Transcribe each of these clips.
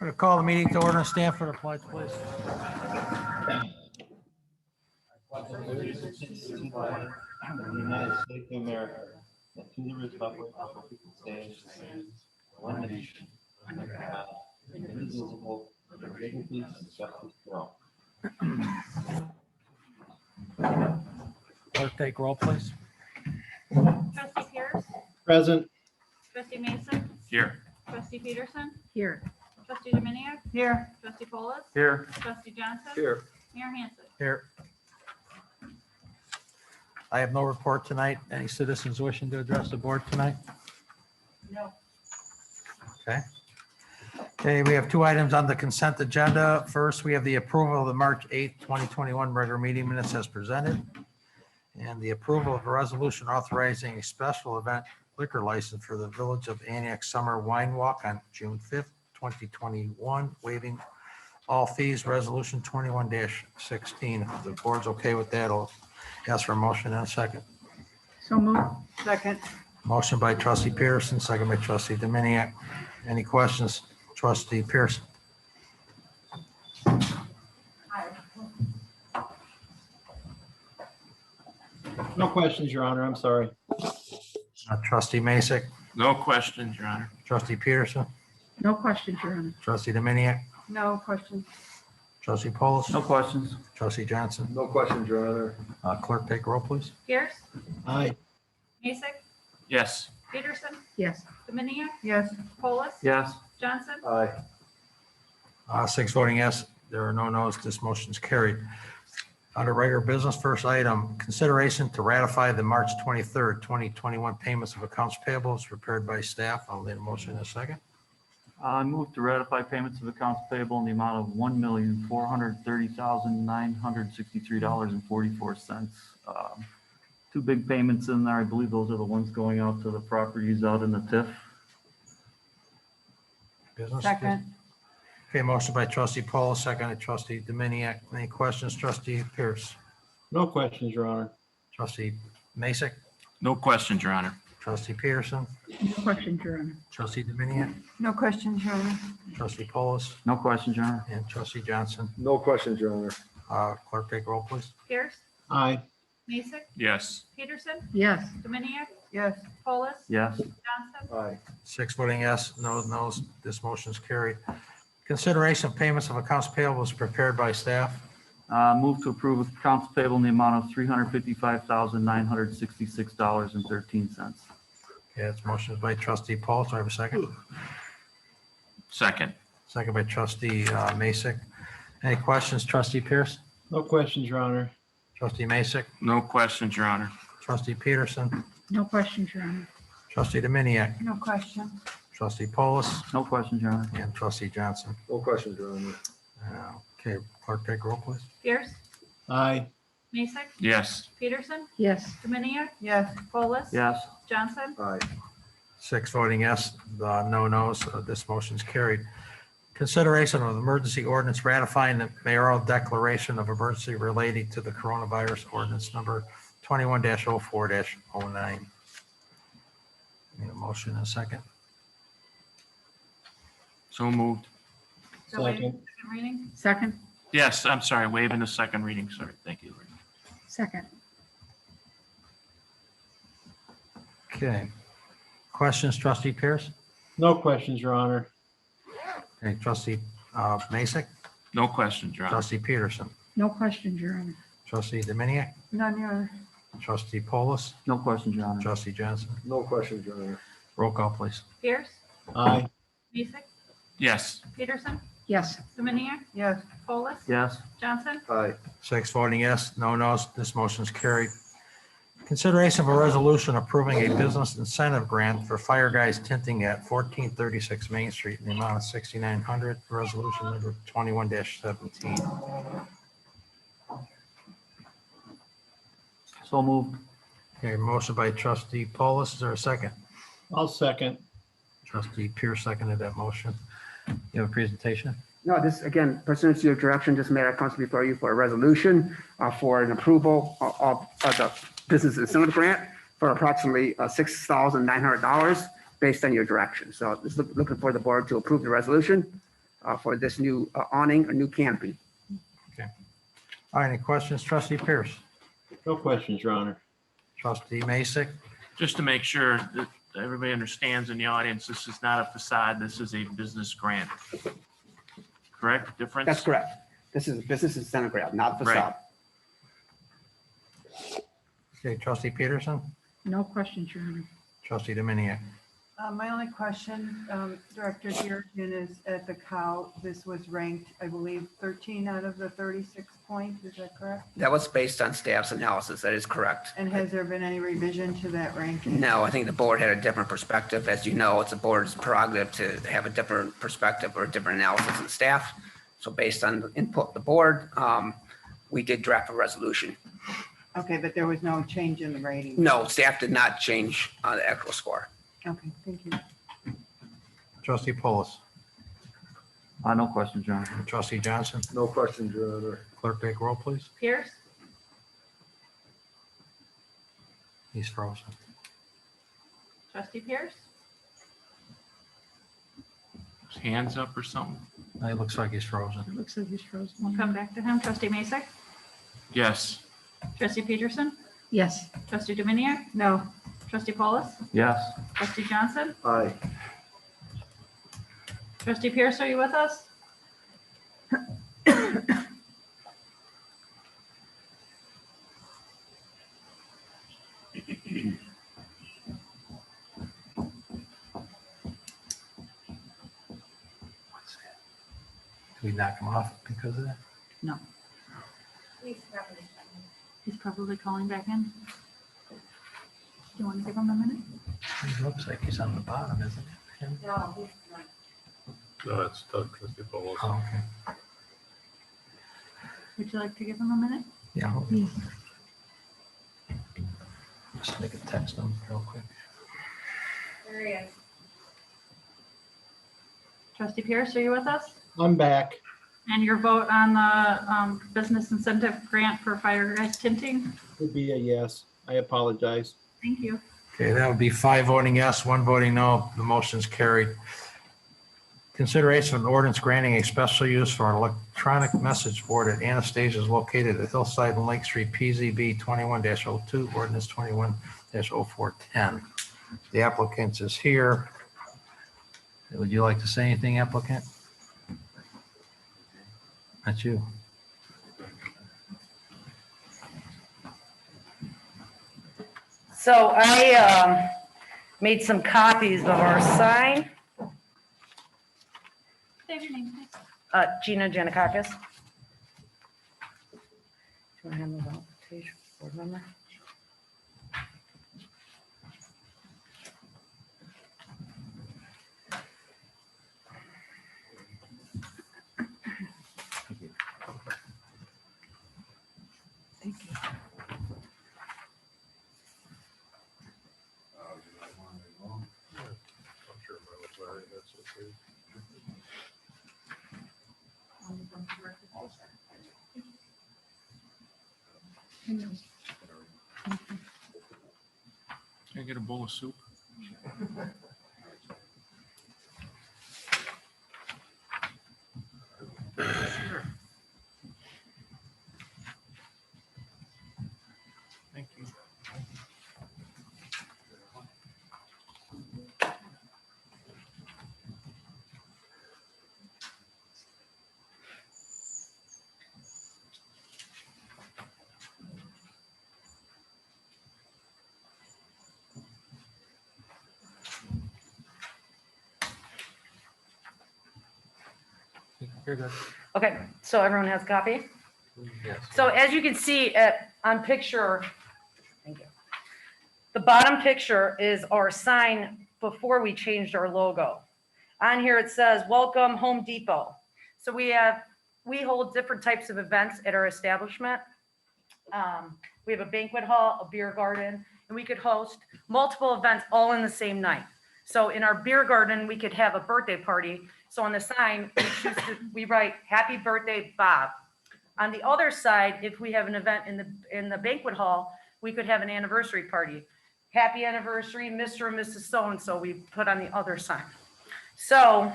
Going to call the meeting to order and stand for the pledge, please. Of the United States of America, and to the republic for which it stands, one nation, under God, indivisible, with liberty and justice for all. Clerk, take roll, please. Trustee Pierce, Present. trustee Mason, Here. trustee Peterson, Here. trustee Dominiac. Here. Trustee Polis. Here. Trustee Johnson. Here. Mayor Hanson. Here. I have no report tonight. Any citizens wishing to address the board tonight? No. Okay, we have two items on the consent agenda. First, we have the approval of the March 8th, 2021 regular meeting minutes as presented, and the approval of a resolution authorizing a special event liquor license for the Village of Antioch Summer Wine Walk on June 5th, 2021, waiving all fees, resolution 21-16. If the board's okay with that, I'll ask for a motion in a second. So moved. Second. Motion by trustee Pearson, second by trustee Dominiac. Any questions? Trustee Pearson. No questions, Your Honor. I'm sorry. Trustee Masek, No questions, Your Honor. trustee Peterson, No questions, Your Honor. trustee Dominiac, No questions. trustee Polis, No questions. trustee Johnson. No questions, Your Honor. Clerk, take roll, please. Pierce, Aye. Mason, Yes. Peterson, Yes. Dominiac, Yes. Polis. Yes. Johnson. Aye. 6 voting yes, there are no no's, this motion is carried. Under regular business, first item, consideration to ratify the March 23rd, 2021 payments of accounts payable is prepared by staff. I'll need a motion in a second. I move to ratify payments of accounts payable in the amount of $1,430,963.44. Two big payments in there. I believe those are the ones going out to the properties out in the TIF. Business. Second. Okay, motion by trustee Paul, second by trustee Dominiac. Any questions, trustee Pierce? No questions, Your Honor. Trustee Masek, No questions, Your Honor. trustee Peterson, No questions, Your Honor. trustee Dominiac, No questions, Your Honor. trustee Polis, No questions, Your Honor. and trustee Johnson. No questions, Your Honor. Clerk, take roll, please. Pierce, Aye. Mason, Yes. Peterson, Yes. Dominiac, Yes. Polis. Yes. Johnson. Aye. 6 voting yes, no no's, this motion is carried. Consideration of payments of accounts payable is prepared by staff. Move to approve accounts payable in the amount of $355,966.13. Okay, that's motion by trustee Paul. Do I have a second? Second. Second by trustee Masek. Any questions, trustee Pierce? No questions, Your Honor. Trustee Masek, No questions, Your Honor. trustee Peterson, No questions, Your Honor. trustee Dominiac, No questions. trustee Polis, No questions, Your Honor. and trustee Johnson. No questions, Your Honor. Okay, clerk, take roll, please. Pierce, Aye. Mason, Yes. Peterson, Yes. Dominiac, Yes. Polis. Yes. Johnson. Aye. 6 voting yes, no no's, this motion is carried. Consideration of emergency ordinance ratifying the mayoral declaration of emergency relating to the coronavirus ordinance number 21-04-09. Need a motion in a second. So moved. So wait, Second. second reading. Second. Yes, I'm sorry, waiving the second reading. Sorry. Thank you. Second. Okay. Questions, trustee Pierce? No questions, Your Honor. Okay, trustee Masek, No questions, Your Honor. trustee Peterson, No questions, Your Honor. trustee Dominiac, None, Your Honor. trustee Polis, No questions, Your Honor. trustee Johnson. No questions, Your Honor. Roll call, please. Pierce, Aye. Mason, Yes. Peterson, Yes. Dominiac, Yes. Polis. Yes. Johnson. Aye. 6 voting yes, no no's, this motion is carried. Consideration of a resolution approving a business incentive grant for Fire Guys Tinting at 1436 Main Street in the amount of $6,900, resolution number 21-17. So moved. Okay, motion by trustee Polis, is there a second? I'll second. Trustee Pierce seconded that motion. You have a presentation? No, this, again, pursuant to your direction, this matter comes before you for a resolution for an approval of the business incentive grant for approximately $6,900 based on your direction. So just looking for the board to approve the resolution for this new awning or new canopy. All right, any questions? Trustee Pierce, No questions, Your Honor. trustee Masek, Just to make sure that everybody understands in the audience, this is not a facade, this is a business grant. Correct? Difference? That's correct. This is a business incentive grant, not a facade. okay, trustee Peterson, No questions, Your Honor. trustee Dominiac. My only question, Director Dearkin, is at the cow, this was ranked, I believe, 13 out of the 36 points, is that correct? That was based on staff's analysis. That is correct. And has there been any revision to that ranking? No, I think the board had a different perspective. As you know, it's a board's prerogative to have a different perspective or a different analysis than staff. So based on the input of the board, we did draft a resolution. Okay, but there was no change in the rating? No, staff did not change the actual score. Okay, thank you. Trustee Pollis, No questions, Your Honor. trustee Johnson, No questions, Your Honor. clerk take roll, please. Pierce, He's frozen. trustee Pierce, His hands up or something? It looks like he's frozen. It looks like he's frozen. we'll come back to him. Trustee Masek, Yes. trustee Peterson, Yes. trustee Dominiac, No. trustee Paulus, Yes. trustee Johnson, Aye. trustee Pierce, are you with us? Do we knock him off because of that? No. He's probably calling back in. Do you want to give him a minute? He looks like he's on the bottom, isn't it? Him? No, it's Doug Christie Paulos. Oh, okay. Would you like to give him a minute? Yeah. hold Yeah. on. Just make a text him real quick. There he is. Trustee Pierce, are you with us? I'm back. And your vote on the business incentive grant for fireguys tinting? Would be a yes. I apologize. Thank you. Okay, that would be 5 voting yes, 1 voting no. The motion's carried. Consideration of an ordinance granting a special use for an electronic message board at Anastasia's located at Hillside and Lake Street, PZB 21-02, ordinance 21-0410. The applicant is here. Would you like to say anything, applicant? That's you. So I made some copies of our sign. Say your name, please. Gina Janikakis. Do you want to hand those out, Tage, board member? Thank you. I'm sure mine was all right, that's okay. Can I get a bowl of soup? Thank you. You're good. Okay, so everyone has a copy? Yes. So as you can see on picture, thank you. The bottom picture is our sign before we changed our logo. On here it says, "Welcome Home Depot." So we hold different types of events at our establishment. We have a banquet hall, a beer garden, and we could host multiple events all in the same night. So in our beer garden, we could have a birthday party. So on the sign, we write, "Happy birthday, Bob." On the other side, if we have an event in the banquet hall, we could have an anniversary party. "Happy anniversary, Mr. and Mrs. So-and-so," we put on the other sign. So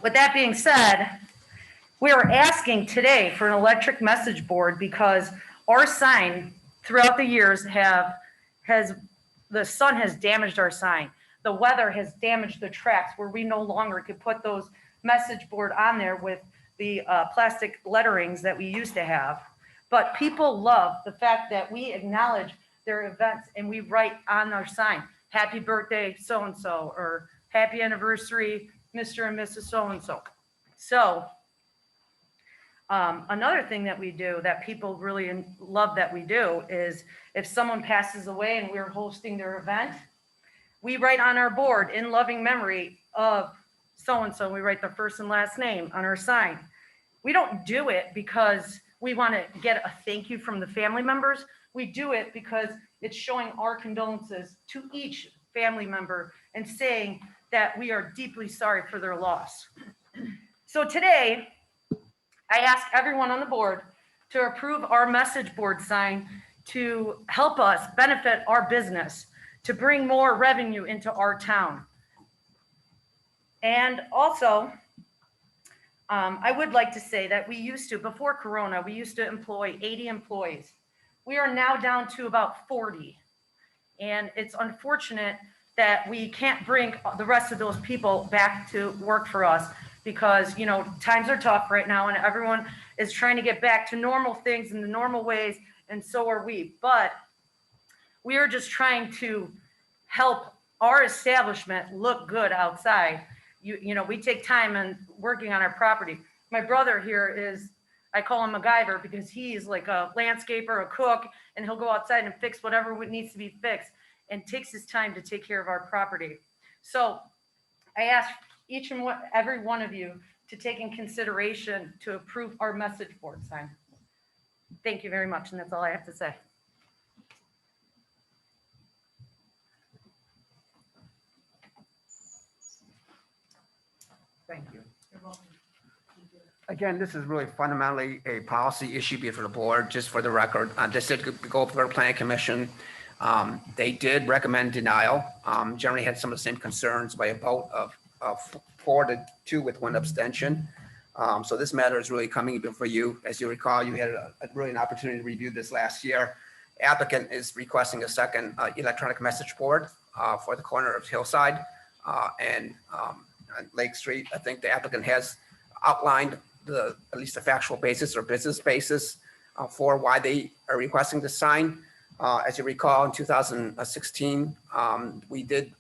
with that being said, we are asking today for an electric message board because our sign throughout the years the sun has damaged our sign. The weather has damaged the tracks where we no longer could put those message board on there with the plastic letterings that we used to have. But people love the fact that we acknowledge their events and we write on our sign, happy birthday, so-and-so, or happy anniversary, Mr. and Mrs. So-and-so. So another thing that we do that people really love that we do is if someone passes away and we're hosting their event, we write on our board in loving memory of so-and-so. We write their first and last name on our sign. We don't do it because we want to get a thank you from the family members. We do it because it's showing our condolences to each family member and saying that we are deeply sorry for their loss. So today, I ask everyone on the board to approve our message board sign to help us benefit our business, to bring more revenue into our town. And also, I would like to say that we used to, before Corona, we used to employ 80 employees. We are now down to about 40. And it's unfortunate that we can't bring the rest of those people back to work for us because, you know, times are tough right now and everyone is trying to get back to normal things in the normal ways, and so are we. But we are just trying to help our establishment look good outside. You know, we take time and working on our property. My brother here is, I call him MacGyver because he's like a landscaper, a cook, and he'll go outside and fix whatever needs to be fixed and takes his time to take care of our property. So I ask each and every one of you to take in consideration to approve our message board sign. Thank you very much, and that's all I have to say. Thank you. Again, this is really fundamentally a policy issue before the board, just for the record. This did go up to our planning commission. They did recommend denial. Generally had some of the same concerns by a vote of 4-2 with one abstention. So this matter is really coming before you. As you recall, you had really an opportunity to review this last year. Applicant is requesting a second electronic message board for the corner of Hillside and Lake Street. I think the applicant has outlined at least the factual basis or business basis for why they are requesting the sign. As you recall, in 2016, we did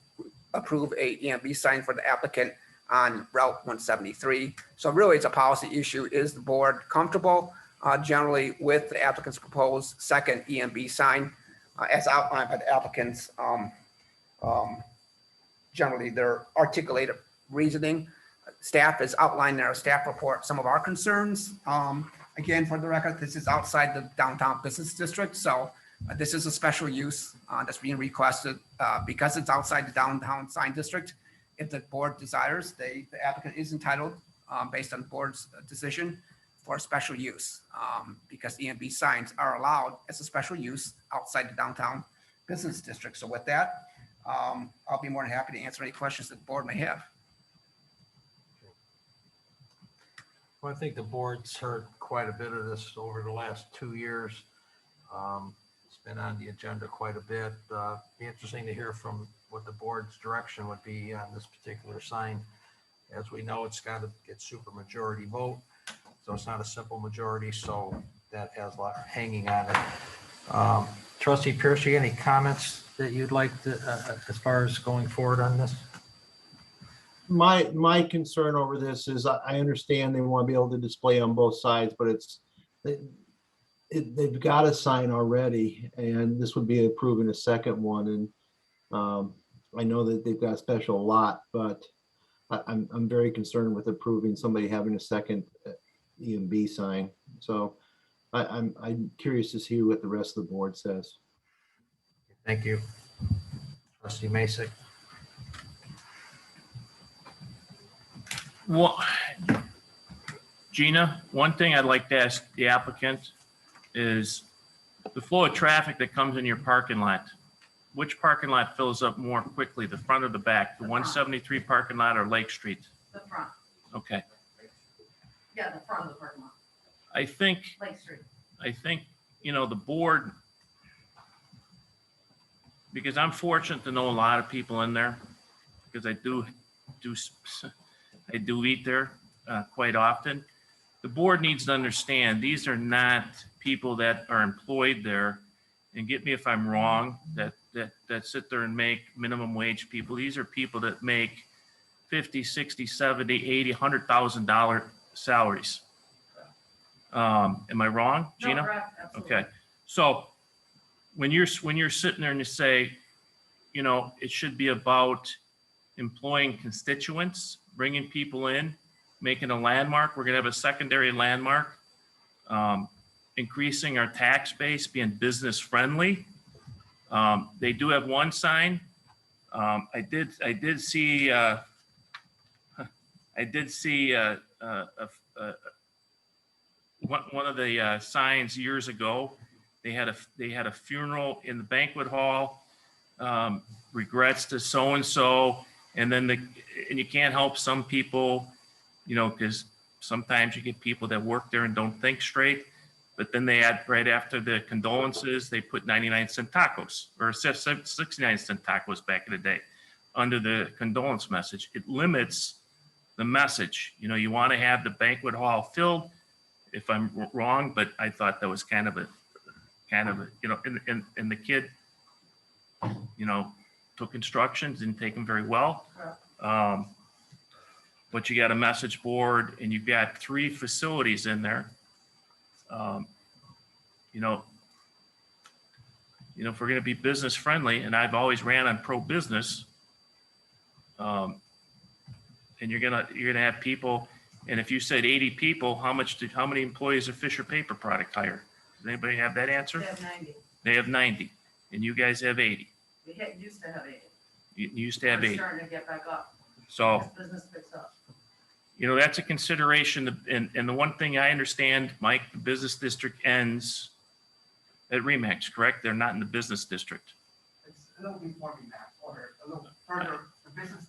approve a EMB sign for the applicant on Route 173. So really it's a policy issue. Is the board comfortable generally with the applicant's proposed second EMB sign as outlined by the applicants? Generally their articulated reasoning. Staff has outlined in our staff report some of our concerns. Again, for the record, this is outside the downtown business district. So this is a special use that's being requested because it's outside the downtown sign district. If the board desires, the applicant is entitled, based on the board's decision, for special use because EMB signs are allowed as a special use outside the downtown business district. So with that, I'll be more than happy to answer any questions that the board may have. Well, I think the board's heard quite a bit of this over the last 2 years. It's been on the agenda quite a bit. Be interesting to hear from what the board's direction would be on this particular sign. As we know, it's got to get super majority vote. So it's not a simple majority. So that has a lot hanging on it. Trustee Pierce, you got any comments that you'd like to, as far as going forward on this? My concern over this is I understand they want to be able to display on both sides, but they've got a sign already, and this would be approving a second one. And I know that they've got a special lot, but I'm very concerned with approving somebody having a second EMB sign. So I'm curious to see what the rest of the board says. Thank you. Trustee Masek. Well, Gina, one thing I'd like to ask the applicant is the flow of traffic that comes in your parking lot. Which parking lot fills up more quickly, the front or the back, the 173 parking lot or Lake Street? The front. Okay, Yeah, the front of the parking lot, I think, Lake Street. the board, because I'm fortunate to know a lot of people in there, because I do eat there quite often. The board needs to understand, these are not people that are employed there, and get me if I'm wrong, that sit there and make minimum wage people. These are people that make 50, 60, 70, 80, $100,000 salaries. Am I wrong, Gina? No, correct, absolutely. Okay, so when you're sitting there and you say, it should be about employing constituents, bringing people in, making a landmark. We're gonna have a secondary landmark, increasing our tax base, being business friendly. They do have one sign. I did see one of the signs years ago. They had a funeral in the banquet hall. Regrets to so and so, and you can't help some people, because sometimes you get people that work there and don't think straight. But then they had, right after the condolences, they put 99-cent tacos or 69-cent tacos back in the day under the condolence message. It limits the message. You want to have the banquet hall filled. If I'm wrong, but I thought that was kind of a, and the kid, took instructions, didn't take them very well. But you got a message board and you've got 3 facilities in there. If we're going to be business friendly, and I've always ran on pro business, and you're gonna have people, and if you said 80 people, how many employees of Fisher Paper Product hire? Does anybody have that answer? They have 90. They have 90, and you guys have 80. We used to have 80. You used to have We're 80. starting to get back up. So, As business picks up. that's a consideration. And the one thing I understand, Mike, the business district ends at Remax, correct? They're not in the business district. It's a little before Remax, or a little further, the business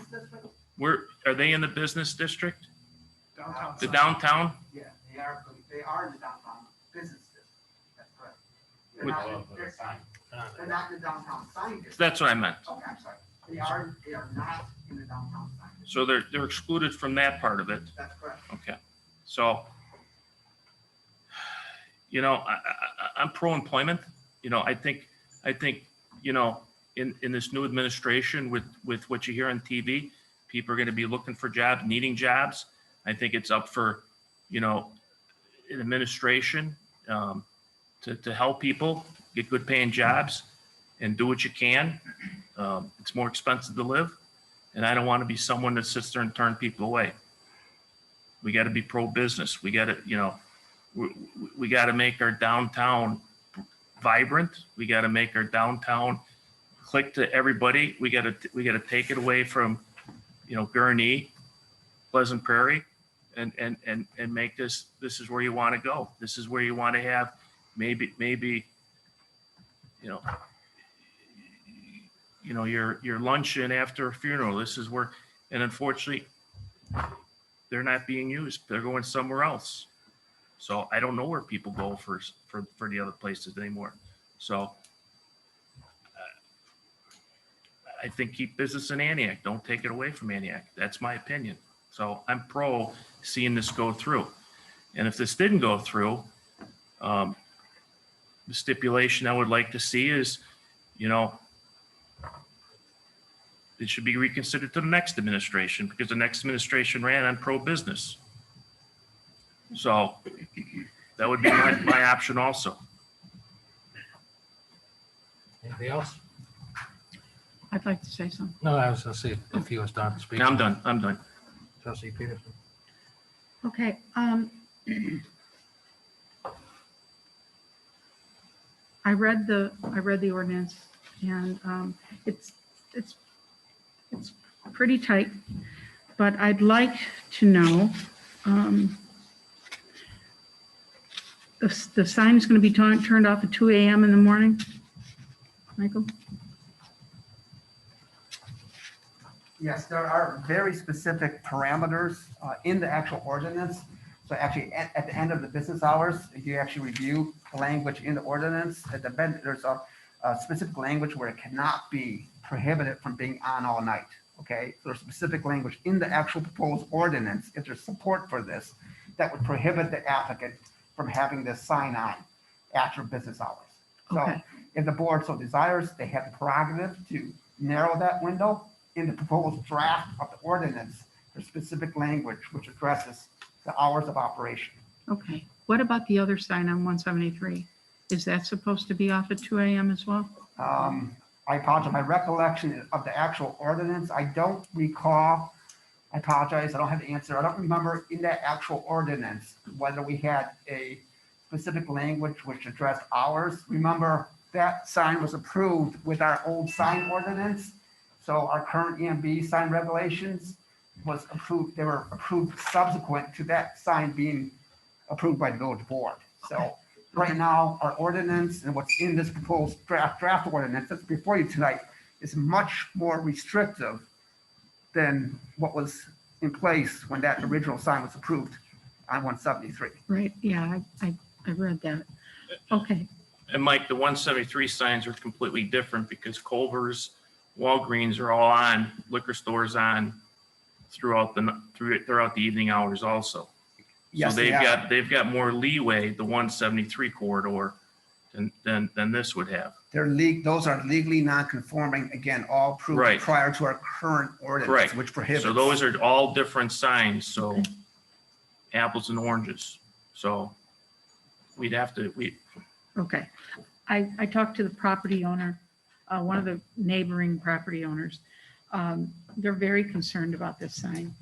district, Are they in the business district? downtown. The downtown? Yeah, they are in the downtown business district, that's correct. They're Which- they're not in the downtown sign district. That's what I meant. Okay, I'm sorry. They are not in the downtown sign district, So they're excluded from that part of it. that's correct. Okay. So, I'm pro-employment. I think, in this new administration with what you hear on TV, people are going to be looking for jobs, needing jobs. I think it's up for, an administration to help people get good paying jobs and do what you can. It's more expensive to live. And I don't want to be someone that sits there and turn people away. We got to be pro-business. We got to, we got to make our downtown vibrant. We got to make our downtown click to everybody. We got to take it away from, Gurnee, Pleasant Prairie, and make this is where you want to go. This is where you want to have maybe, your luncheon after a funeral. This is where, and unfortunately, they're not being used. They're going somewhere else. So I don't know where people go for the other places anymore. So I think keep business in Antioch. Don't take it away from Antioch. That's my opinion. So I'm pro seeing this go through. And if this didn't go through, the stipulation I would like to see is, it should be reconsidered to the next administration, because the next administration ran on pro-business. So that would be my option also. Anything else? I'd like to say something. No, I was going to see if he was done speaking. I'm done. Trustee Peterson. Okay, I read the ordinance, and it's pretty tight, but I'd like to know, the sign is going to be turned off at 2 a.m. in the morning, Michael? Yes, there are very specific parameters in the actual ordinance. So actually, at the end of the business hours, if you actually review the language in the ordinance, there's a specific language where it cannot be prohibited from being on all night. Okay, so there's specific language in the actual proposed ordinance, if there's support for this, that would prohibit the applicant from having this sign on after business hours. So Okay. if the board so desires, they have the prerogative to narrow that window. In the proposed draft of the ordinance, there's specific language which addresses the hours of operation. Okay. What about the other sign on 173? Is that supposed to be off at 2 AM as well? I apologize, my recollection of the actual ordinance, I don't recall, I apologize, I don't have the answer. I don't remember in that actual ordinance whether we had a specific language which addressed hours. Remember, that sign was approved with our old sign ordinance. So our current EMB sign regulations was approved, they were approved subsequent to that sign being approved by the village board. So right now, our ordinance and what's in this proposed draft ordinance that's before you tonight is much more restrictive than what was in place when that original sign was approved on 173. Right, yeah, I read that. Okay, And Mike, the 173 signs are completely different because Culver's, Walgreens are all on, liquor stores on throughout the evening hours also. Yes, So they are. they've got more leeway, the 173 corridor, than this would have. Those are legally non-conforming, again, all approved Right. prior to our current ordinance, Correct. which prohibits. So those are all different signs, so apples and oranges. So we'd have to, okay. I talked to the property owner, one of the neighboring property owners. They're very concerned about this sign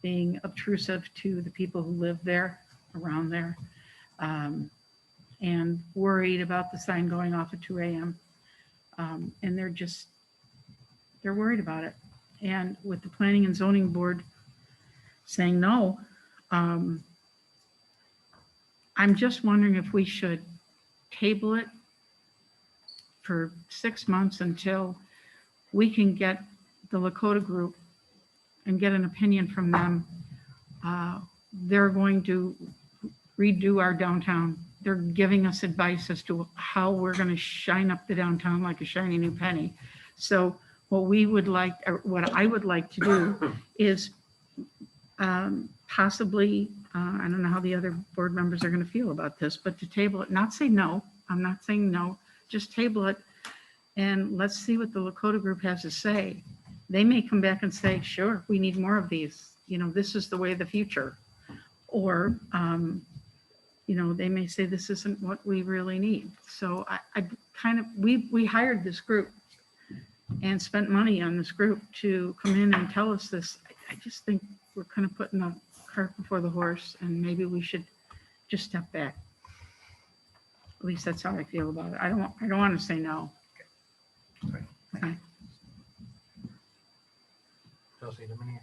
being obtrusive to the people who live there, around there, and worried about the sign going off at 2 AM. And they're worried about it. And with the planning and zoning board saying no, I'm just wondering if we should table it for 6 months until we can get the Lakota group and get an opinion from them. They're going to redo our downtown. They're giving us advice as to how we're going to shine up the downtown like a shiny new penny. So what we would like, or what I would like to do is possibly, I don't know how the other board members are going to feel about this, but to table it, not say no. I'm not saying no, just table it. And let's see what the Lakota group has to say. They may come back and say, sure, we need more of these. You know, this is the way of the future. Or, you know, they may say this isn't what we really need. So I kind of, we hired this group and spent money on this group to come in and tell us this. I just think we're kind of putting the cart before the horse, and maybe we should just step back. At least that's how I feel about it. I don't want to say no. Okay. Trustee Dominic.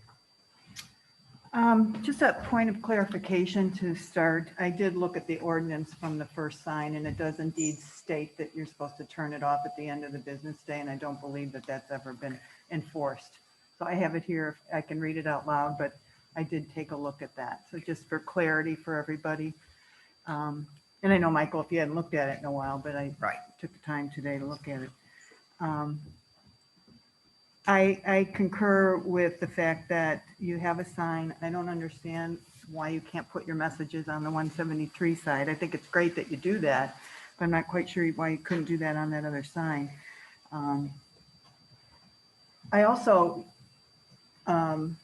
Just a point of clarification to start. I did look at the ordinance from the first sign, and it does indeed state that you're supposed to turn it off at the end of the business day, and I don't believe that that's ever been enforced. So I have it here. I can read it out loud, but I did take a look at that. So just for clarity for everybody. And I know, Michael, if you hadn't looked at it in a while, but I took the time today to look at it. I concur with the fact that you have a sign. I don't understand why you can't put your messages on the 173 side. I think it's great that you do that, but I'm not quite sure why you couldn't do that on that other sign. I also, in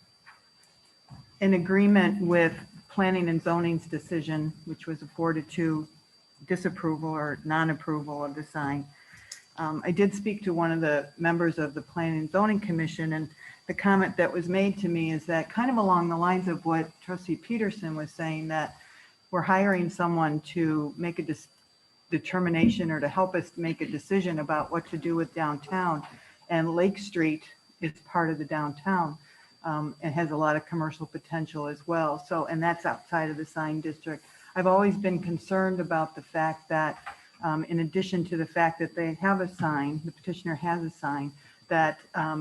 agreement with planning and zoning's decision, which was a 4-2 disapproval or non-approval of the sign. I did speak to one of the members of the Planning and Zoning Commission, and the comment that was made to me is that kind of along the lines of what Trustee Peterson was saying, that we're hiring someone to make a determination or to help us make a decision about what to do with downtown. And Lake Street is part of the downtown. It has a lot of commercial potential as well. So, and that's outside of the sign district. I've always been concerned about the fact that in addition to the fact that they have a sign, the petitioner has a sign, that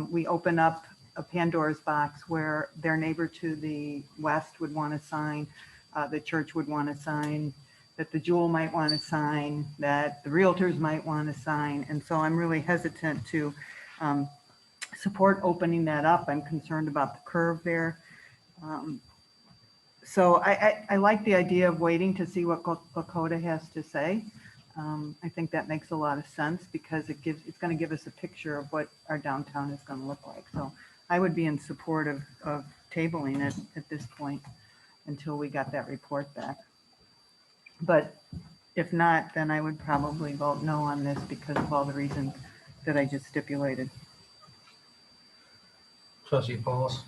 we open up a Pandora's box where their neighbor to the west would want to sign, the church would want to sign, that the Jewel might want to sign, that the realtors might want to sign. And so I'm really hesitant to support opening that up. I'm concerned about the curve there. So I like the idea of waiting to see what Lakota has to say. I think that makes a lot of sense because it's going to give us a picture of what our downtown is going to look like. So I would be in support of tabling it at this point until we got that report back. But if not, then I would probably vote no on this because of all the reasons that I just stipulated. Trustee Pauls.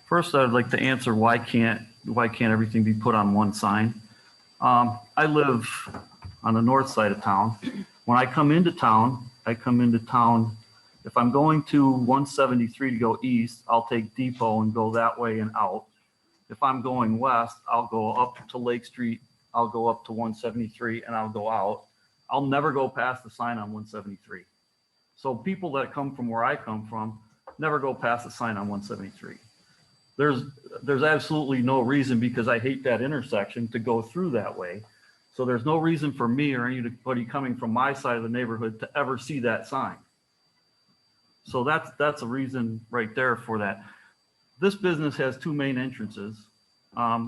First, I'd like to answer why can't everything be put on one sign? I live on the north side of town. When I come into town, if I'm going to 173 to go east, I'll take Depot and go that way and out. If I'm going west, I'll go up to Lake Street, I'll go up to 173 and I'll go out. I'll never go past the sign on 173. So people that come from where I come from never go past the sign on 173. There's absolutely no reason, because I hate that intersection, to go through that way. So there's no reason for me or anybody coming from my side of the neighborhood to ever see that sign. So that's a reason right there for that. This business has two main entrances.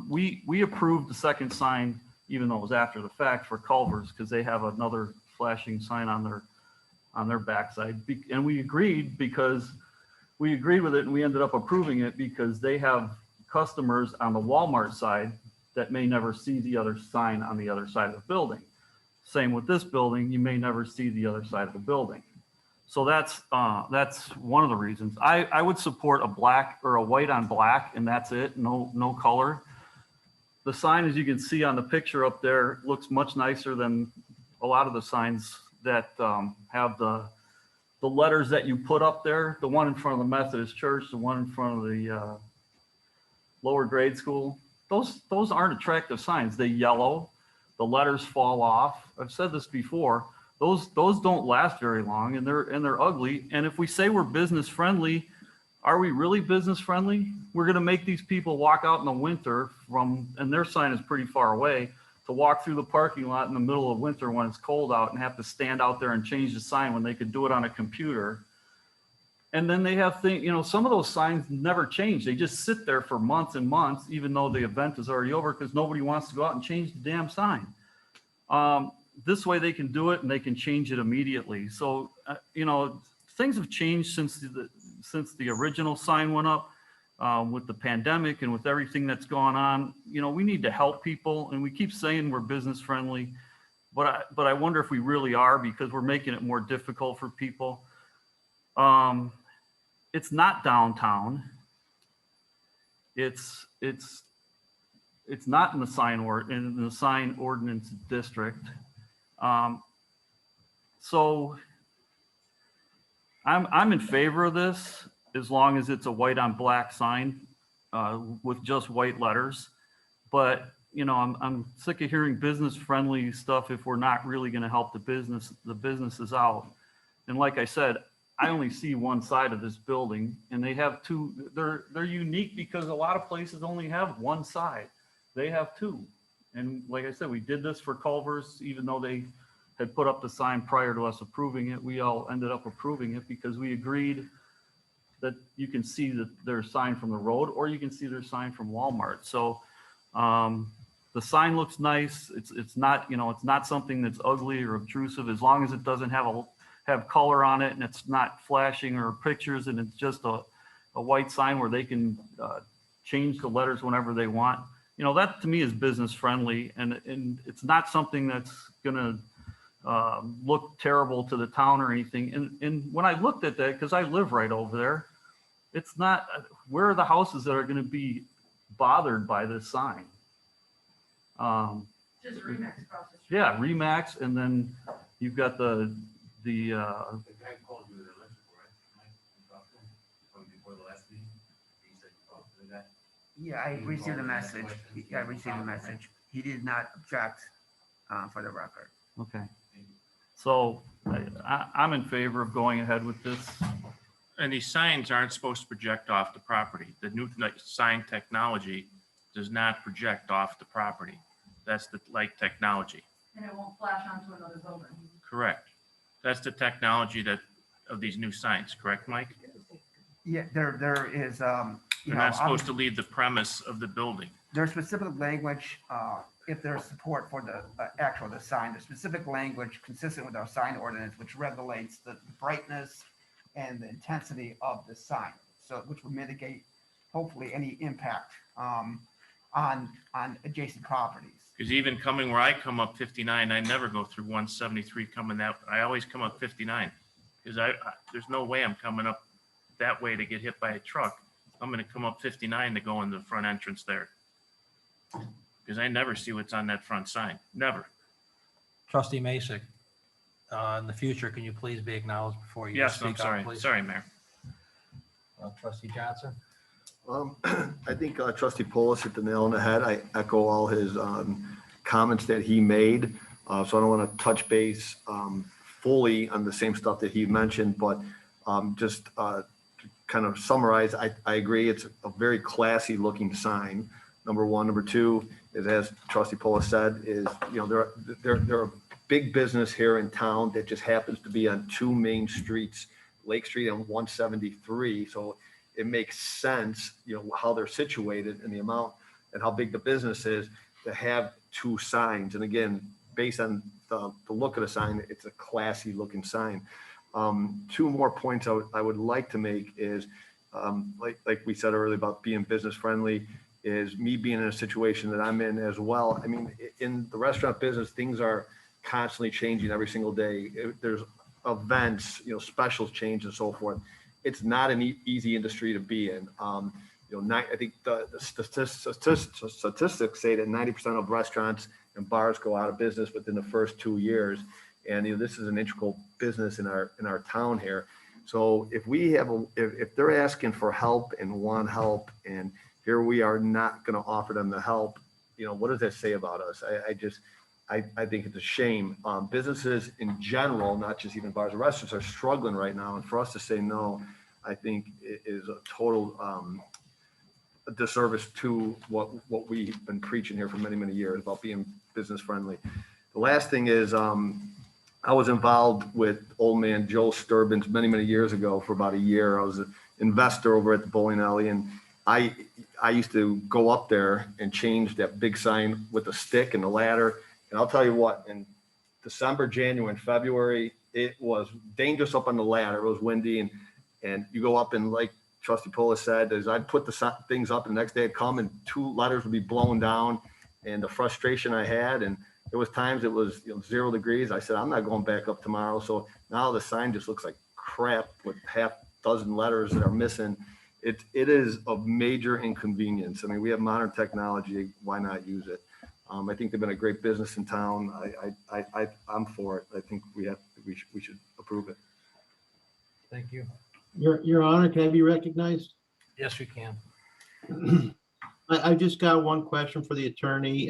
We approved the second sign, even though it was after the fact, for Culver's, because they have another flashing sign on their backside. And we agreed with it, and we ended up approving it because they have customers on the Walmart side that may never see the other sign on the other side of the building. Same with this building, you may never see the other side of the building. So that's one of the reasons. I would support a black or a white on black, and that's it, no color. The sign, as you can see on the picture up there, looks much nicer than a lot of the signs that have the letters that you put up there. The one in front of the Methodist Church, the one in front of the lower grade school, those aren't attractive signs. They yellow, the letters fall off. I've said this before. Those don't last very long, and they're ugly. And if we say we're business friendly, are we really business friendly? We're going to make these people walk out in the winter and their sign is pretty far away, to walk through the parking lot in the middle of winter when it's cold out and have to stand out there and change the sign when they could do it on a computer. And then they have some of those signs never change. They just sit there for months and months, even though the event is already over, because nobody wants to go out and change the damn sign. This way they can do it and they can change it immediately. So, things have changed since the original sign went up. With the pandemic and with everything that's gone on, we need to help people, and we keep saying we're business friendly, but I wonder if we really are, because we're making it more difficult for people. It's not downtown. It's not in the sign ordinance district. So I'm in favor of this, as long as it's a white on black sign with just white letters. But I'm sick of hearing business friendly stuff if we're not really going to help the businesses out. And like I said, I only see one side of this building, and they have two. They're unique because a lot of places only have one side. They have two. And like I said, we did this for Culver's, even though they had put up the sign prior to us approving it. We all ended up approving it because we agreed that you can see their sign from the road, or you can see their sign from Walmart. So the sign looks nice. It's not something that's ugly or obtrusive, as long as it doesn't have color on it, and it's not flashing or pictures, and it's just a white sign where they can change the letters whenever they want. That to me is business friendly, and it's not something that's gonna look terrible to the town or anything. And when I looked at that, because I live right over there, it's not, where are the houses that are going to be bothered by this sign? Just Remax across the street. Yeah, Remax, and then you've got the The guy called you with electrical, right? You talked to him from before the last meeting? He said you talked to the guy? Yeah, I received a message. Yeah, I received a message. He did not object, for the record. Okay. So I'm in favor of going ahead with this. And these signs aren't supposed to project off the property. The new sign technology does not project off the property. That's the light technology. And it won't flash onto another building. Correct. That's the technology that, of these new signs, correct, Mike? Yeah, there is, They're not supposed to leave the premise of the building. there's specific language, if there's support for the sign, the specific language consistent with our sign ordinance, which regulates the brightness and the intensity of the sign, so which will mitigate hopefully any impact on adjacent properties. Because even coming where I come up 59, I never go through 173 coming that, I always come up 59. Because there's no way I'm coming up that way to get hit by a truck. I'm gonna come up 59 to go in the front entrance there. Because I never see what's on that front sign, never. Trustee Masek, in the future, can you please be acknowledged before you Yes, speak I'm out, sorry, please? sorry, Mayor. Trustee Johnson? I think Trustee Polis hit the nail on the head. I echo all his comments that he made. So I don't want to touch base fully on the same stuff that he mentioned, but just to kind of summarize, I agree. It's a very classy looking sign. Number one. Number two is, as Trustee Polis said, is, you know, they're a big business here in town that just happens to be on two main streets, Lake Street and 173. So it makes sense, you know, how they're situated and the amount and how big the business is to have two signs. And again, based on the look of the sign, it's a classy looking sign. Two more points I would like to make is, like we said earlier about being business friendly, is me being in a situation that I'm in as well. I mean, in the restaurant business, things are constantly changing every single day. There's events, you know, specials change and so forth. It's not an easy industry to be in. You know, I think the statistics say that 90% of restaurants and bars go out of business within the first 2 years. And, you know, this is an integral business in our town here. So if we have if they're asking for help and want help, and here we are not going to offer them the help, you know, what does that say about us? I think it's a shame. Businesses in general, not just even bars and restaurants, are struggling right now. And for us to say no, I think it is a total disservice to what we've been preaching here for many, many years about being business friendly. The last thing is, I was involved with old man Joe Sturbins many, many years ago for about a year. I was an investor over at the bowling alley, and I used to go up there and change that big sign with a stick and a ladder. And I'll tell you what, in December, January, and February, it was dangerous up on the ladder. It was windy, and you go up, and like Trustee Polis said, is I'd put the things up, and the next day I'd come and 2 letters would be blown down, and the frustration I had, and there was times it was, you know, 0 degrees. I said, I'm not going back up tomorrow. So now the sign just looks like crap with half dozen letters that are missing. It is a major inconvenience. I mean, we have modern technology. Why not use it? I think they've been a great business in town. I'm for it. I think we should approve it. Thank you. Your Honor, can I be recognized? Yes, you can. I just got one question for the attorney.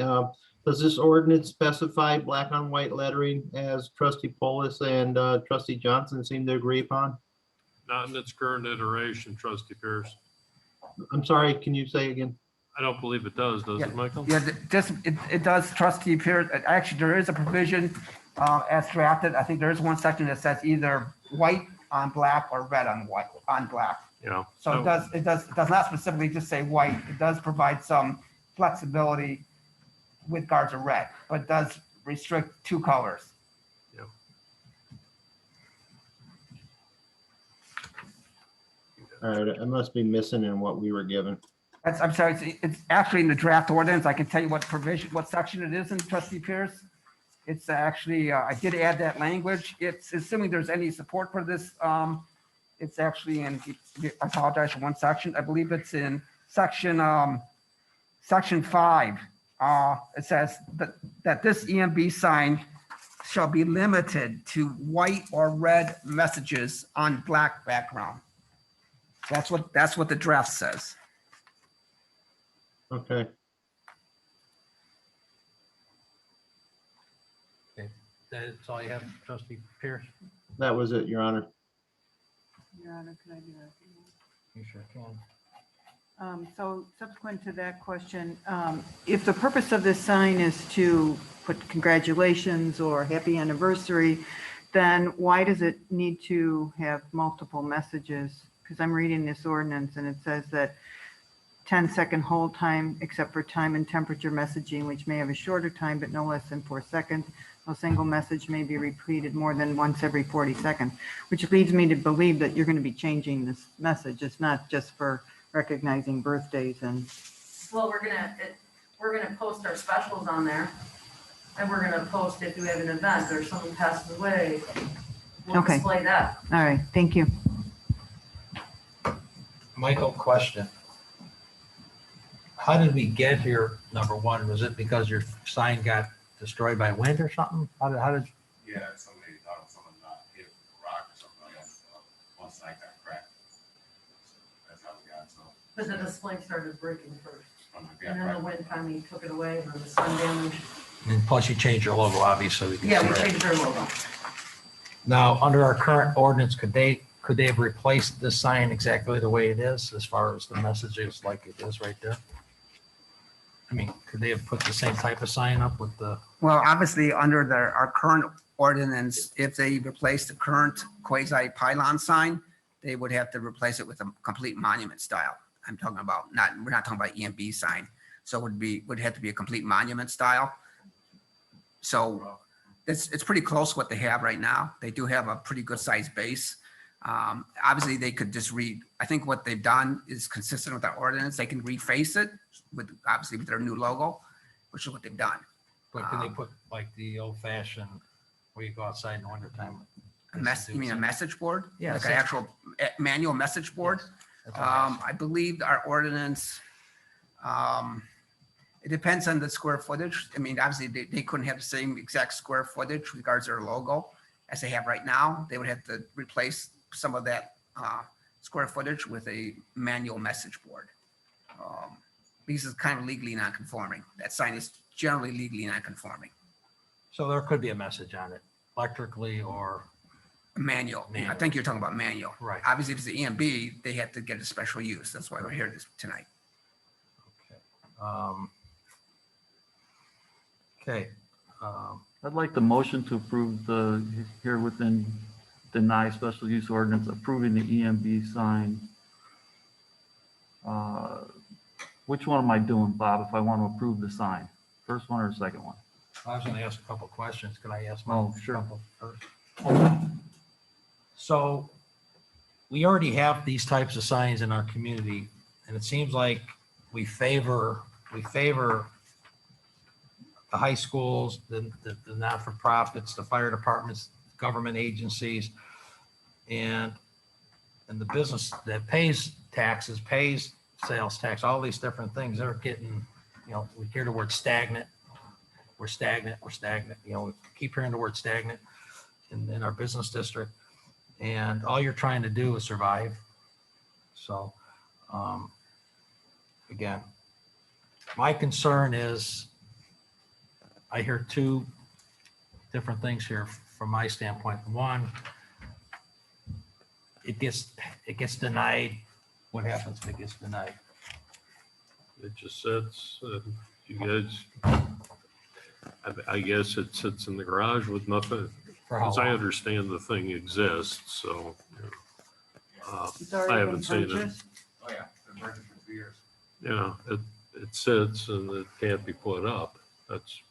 Does this ordinance specify black on white lettering as Trustee Polis and Trustee Johnson seem to agree upon? Not in its current iteration, Trustee Pierce. I'm sorry, can you say again? I don't believe it does it, Michael? Yeah, it does, Trustee Pierce. Actually, there is a provision as drafted. I think there is one section that says either white on black or red on white on black. Yeah. So it does not specifically just say white. It does provide some flexibility with regards to red, but it does restrict 2 colors. Yeah. All right, I must be missing in what we were given. I'm sorry, it's actually in the draft ordinance. I can tell you what provision, what section it is in, Trustee Pierce. It's actually, I did add that language. It's assuming there's any support for this. It's actually in, I apologize for one section. I believe it's in section 5. It says that this EMB sign shall be limited to white or red messages on black background. That's what the draft says. Okay. That's all you have, trustee Pierce? That was it, Your Honor. Your Honor, could I do that? You sure can. So subsequent to that question, if the purpose of this sign is to put congratulations or happy anniversary, then why does it need to have multiple messages? Because I'm reading this ordinance and it says that 10-second hold time, except for time and temperature messaging, which may have a shorter time, but no less than 4 seconds. No single message may be repeated more than once every 40 seconds, which leads me to believe that you're going to be changing this message. It's not just for recognizing birthdays and, Well, we're gonna post our specials on there. And we're gonna post if we have an event or someone passes away. We'll Okay. display that. all right, thank you. Michael, question. How did we get here, number one? Was it because your sign got destroyed by wind or something? How did, Yeah, somebody thought someone hit a rock or something else. One side got cracked. So that's how we got, so. But the display started breaking first. when we And got then the cracked. wind finally took it away and then the sun damage. and plus you changed your logo, obviously. We can Yeah, see we that. changed our logo. Now, under our current ordinance, could they have replaced this sign exactly the way it is as far as the messages like it is right there? I mean, could they have put the same type of sign up with the, Well, obviously, under our current ordinance, if they replace the current quasi pylon sign, they would have to replace it with a complete monument style. I'm talking about we're not talking about EMB sign. So would have to be a complete monument style. So it's pretty close to what they have right now. They do have a pretty good sized base. Obviously, they could just I think what they've done is consistent with our ordinance. They can reface it obviously with their new logo, which is what they've done. but can they put like the old fashioned where you go outside in the wintertime? You mean a message board? Yeah, Like an actual manual message board? That's what I'm asking. I believe our ordinance, it depends on the square footage. I mean, obviously, they couldn't have the same exact square footage with regards to their logo as they have right now. They would have to replace some of that square footage with a manual message board. Because it's kind of legally non-conforming. That sign is generally legally non-conforming. So there could be a message on it electrically or, Manual. I Manual. think you're talking about manual. right. Obviously, if it's the EMB, they have to get a special use. That's why we're here tonight. Okay. I'd like the motion to approve the here within deny special use ordinance approving the EMB sign. Which one am I doing, Bob, if I want to approve the sign? First one or the second one? I was going to ask a couple of questions. Could I ask my Oh, sure. couple first? So we already have these types of signs in our community, and it seems like we favor the high schools, the not-for-profits, the fire departments, government agencies, and the business that pays taxes, pays sales tax, all these different things. They're getting, we hear the word stagnant. We're stagnant. We keep hearing the word stagnant in our business district. And all you're trying to do is survive. So, again, my concern is I hear two different things here from my standpoint. One, it gets denied. What happens if it gets denied? It just sits, you guys, I guess it sits in the garage with nothing. For how As I long? understand the thing exists, so. It's I already haven't been seen it. purchased. Oh, yeah, been working for 2 years. It sits and it can't be put up. That's,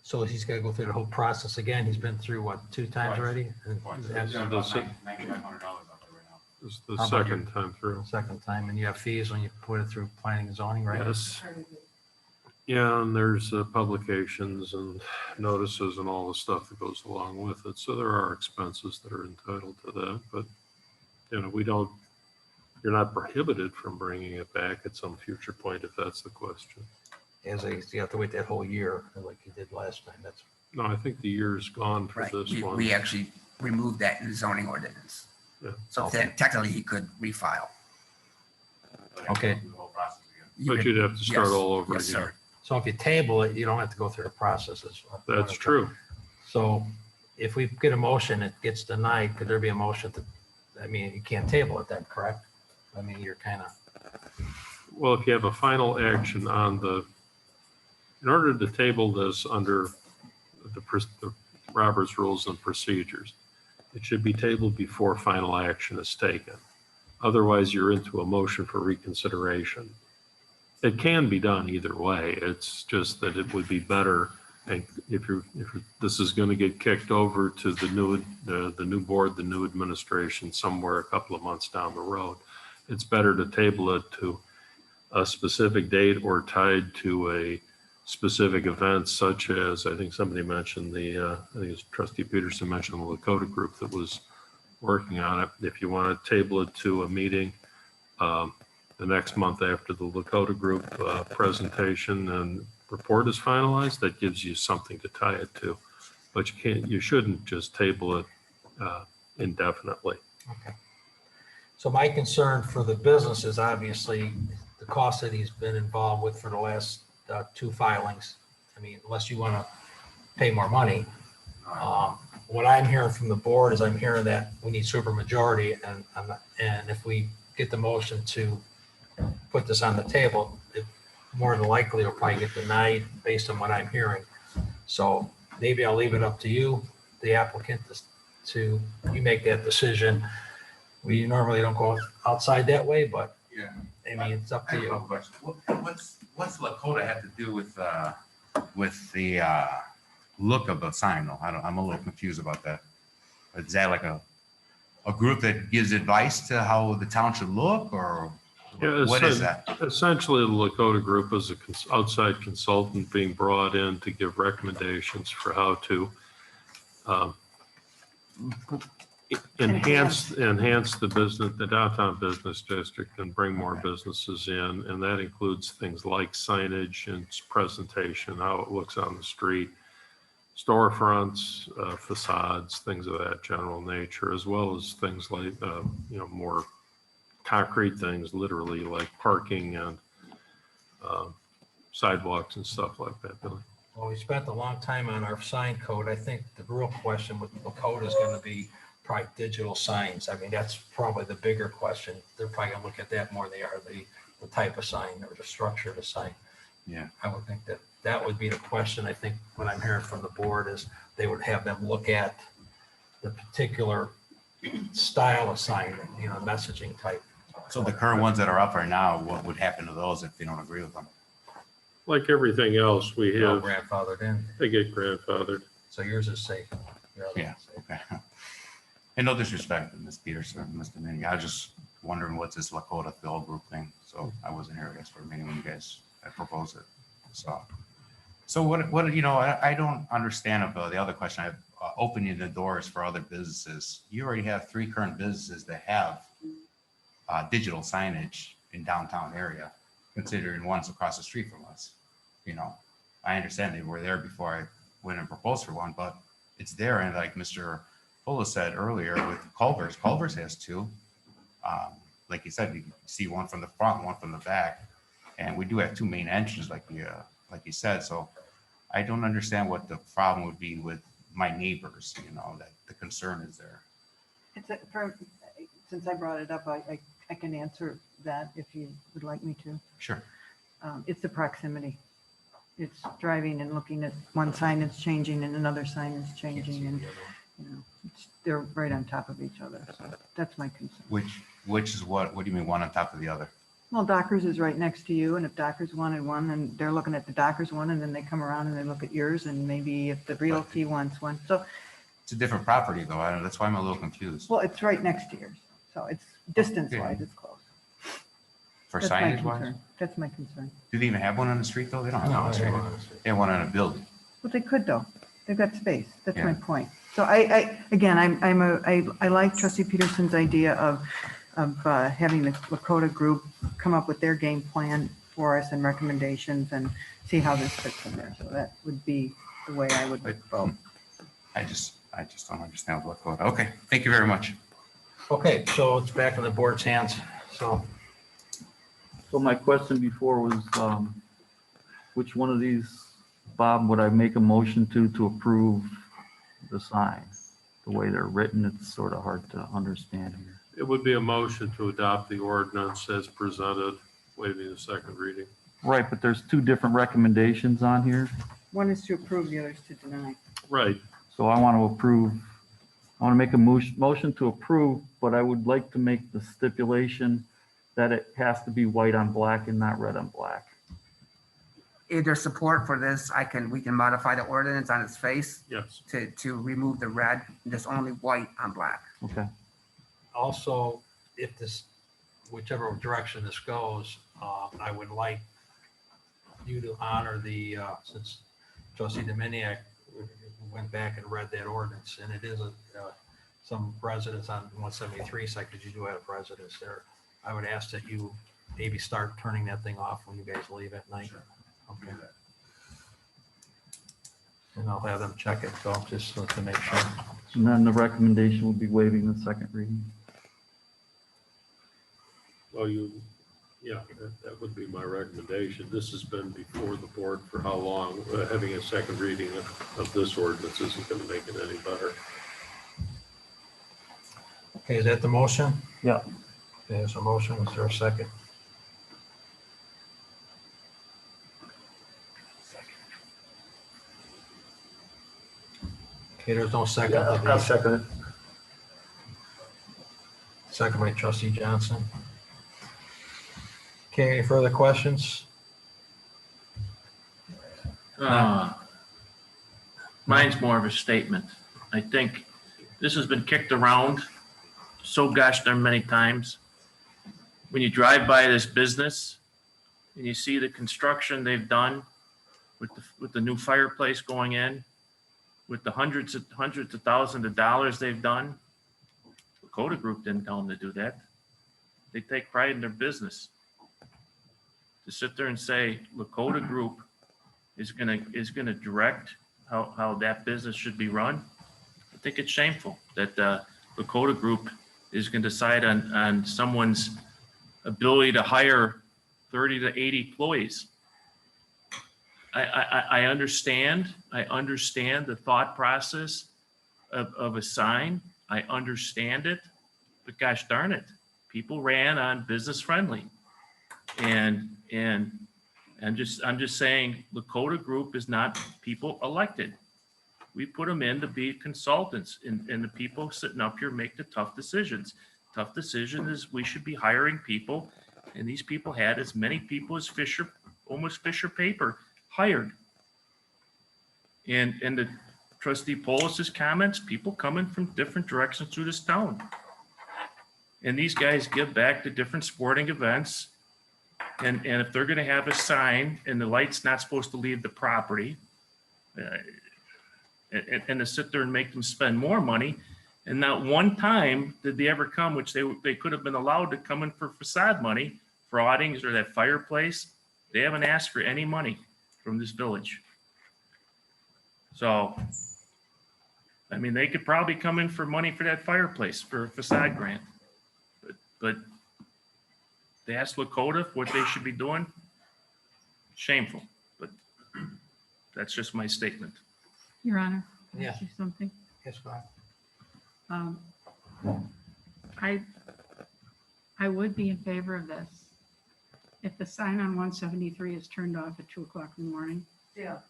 So he's got to go through the whole process again. He's been through what, 2 times Twice. already? Twice. That's They're the about se- $9,500 out there right now. this is the How about second time through. Second time, and you have fees when you put it through planning and zoning, right? Yes. Yeah, and there's publications and notices and all the stuff that goes along with it. So there are expenses that are entitled to that, but you're not prohibited from bringing it back at some future point if that's the question. You have to wait that whole year like you did last time. That's No, I think the year's gone for Right. this one. We actually removed that in the zoning ordinance. Yeah. So technically, he could refile. But they Okay. go through the whole process again. But you'd have to start Yes. all over Yes, again. sir. So if you table it, you don't have to go through the processes. That's true. So if we get a motion, it gets denied, could there be a motion to, I mean, you can't table it then, correct? I mean, you're kind of, Well, if you have a final action on in order to table this under the Roberts Rules and Procedures, it should be tabled before final action is taken. Otherwise, you're into a motion for reconsideration. It can be done either way. It's just that it would be better, and if this is going to get kicked over to the new board, the new administration somewhere a couple of months down the road, it's better to table it to a specific date or tied to a specific event, such as, I think somebody mentioned I think it was Trustee Peterson mentioned the Lakota group that was working on it. If you want to table it to a meeting the next month after the Lakota group presentation and report is finalized, that gives you something to tie it to. But you shouldn't just table it indefinitely. okay. So my concern for the business is obviously the cost that he's been involved with for the last 2 filings. I mean, unless you want to pay more money. What I'm hearing from the board is I'm hearing that we need supermajority, and if we get the motion to put this on the table, it more than likely will probably get denied based on what I'm hearing. So maybe I'll leave it up to you, the applicant, to you make that decision. We normally don't go outside that way, but Yeah. I mean, it's up to I have a you. question. What's Lakota have to do with the look of the sign though? I'm a little confused about that. Is that like a group that gives advice to how the town should look, or Yeah, what is that? Essentially, the Lakota group is an outside consultant being brought in to give recommendations for how to enhance the business, the downtown business district, and bring more businesses in. And that includes things like signage and presentation, how it looks on the street, storefronts, facades, things of that general nature, as well as things like, more concrete things, literally like parking and sidewalks and stuff like that, Billy. Well, we spent a long time on our sign code. I think the real question with the code is going to be probably digital signs. I mean, that's probably the bigger question. They're probably going to look at that more than they are the type of sign or the structure of the sign. Yeah. I would think that would be the question. I think what I'm hearing from the board is they would have them look at the particular style of sign, messaging type. So the current ones that are up right now, what would happen to those if they don't agree with them? Like everything else, we They're all have, grandfathered in. they get grandfathered. So yours is safe. Your other Yeah, one's safe. okay. And no disrespect to Ms. Peterson, Mr. Minnie, I was just wondering what's this Lakota Phil group thing? So I wasn't here, I guess, for a meeting when you guys had proposed it. So what, I don't understand about the other question. I've opening the doors for other businesses. You already have 3 current businesses that have digital signage in downtown area, considering one's across the street from us. I understand they were there before I went and proposed for one, but it's there. And like Mr. Fuller said earlier with Culver's has 2. Like you said, you can see one from the front, one from the back. And we do have 2 main entrances, like you said. So I don't understand what the problem would be with my neighbors, that the concern is there. Since I brought it up, I can answer that if you would like me to. Sure. It's the proximity. It's driving and looking at one sign is changing and another sign is changing, and they're right on top of each other. So that's my concern. Which is what do you mean one on top of the other? Well, Dockers is right next to you, and if Dockers wanted one, then they're looking at the Dockers one, and then they come around and they look at yours, and maybe if the Realty wants one. So, It's a different property though. That's why I'm a little confused. well, it's right next to yours. So it's distance-wise, it's close. For That's my signage wise? concern. That's my concern. Do they even have one on the street though? They don't have No, one on the they street. don't have one on the street. They have one on a building. Well, they could though. They've got space. That's my Yeah. point. So I like Trustee Peterson's idea of having the Lakota group come up with their game plan for us and recommendations and see how this fits in there. So that would be the way I would vote. I just don't understand what code. Okay, thank you very much. Okay, so it's back in the board's hands. So my question before was, which one of these, Bob, would I make a motion to approve the sign. The way they're written, it's sort of hard to understand here. It would be a motion to adopt the ordinance as presented, waiving the second reading. Right, but there's two different recommendations on here. One is to approve, the other is to deny. Right. So I want to approve, I want to make a motion to approve, but I would like to make the stipulation that it has to be white on black and not red on black. If there's support for this, we can modify the ordinance on its face Yes. to remove the red, there's only white on black. Okay. Also, if this, whichever direction this goes, I would like you to honor the, since trustee Dominiac went back and read that ordinance, and it is some residents on 173 side, because you do have residents there. I would ask that you maybe start turning that thing off when you guys leave at night. Okay. And I'll have them check it, so just so to make sure. And then the recommendation will be waiving the second reading. Well, that would be my recommendation. This has been before the board for how long? Having a second reading of this ordinance isn't going to make it any better. Okay, is that the motion? Yeah. Okay, there's a motion. Is there a second? Okay, there's no second. I'll second it. Second by trustee Johnson. Okay, any further questions? Mine's more of a statement. I think this has been kicked around so gosh darn many times. When you drive by this business and you see the construction they've done with the new fireplace going in, with the hundreds of thousands of dollars they've done, the Coda Group didn't tell them to do that. They take pride in their business. To sit there and say Lakota Group is gonna direct how that business should be run, I think it's shameful that Lakota Group is gonna decide on someone's ability to hire 30 to 80 employees. I understand the thought process of a sign. I understand it, but gosh darn it, people ran on business friendly. And I'm just saying Lakota Group is not people elected. We put them in to be consultants, and the people sitting up here make the tough decisions. Tough decision is we should be hiring people, and these people had as many people as almost Fisher Paper hired. And the trustee Polis's comments, people coming from different directions through this town. And these guys give back to different sporting events. And if they're gonna have a sign and the light's not supposed to leave the property, and to sit there and make them spend more money, and not one time did they ever come, which they could have been allowed to come in for facade money, for awnings or that fireplace. They haven't asked for any money from this village. So, I mean, they could probably come in for money for that fireplace, for a facade grant. But they asked Lakota what they should be doing. Shameful, but that's just my statement. Your Honor, can I Yeah. say something? Yes, go ahead. I would be in favor of this if the sign on 173 is turned off at 2 o'clock in the morning. Yeah.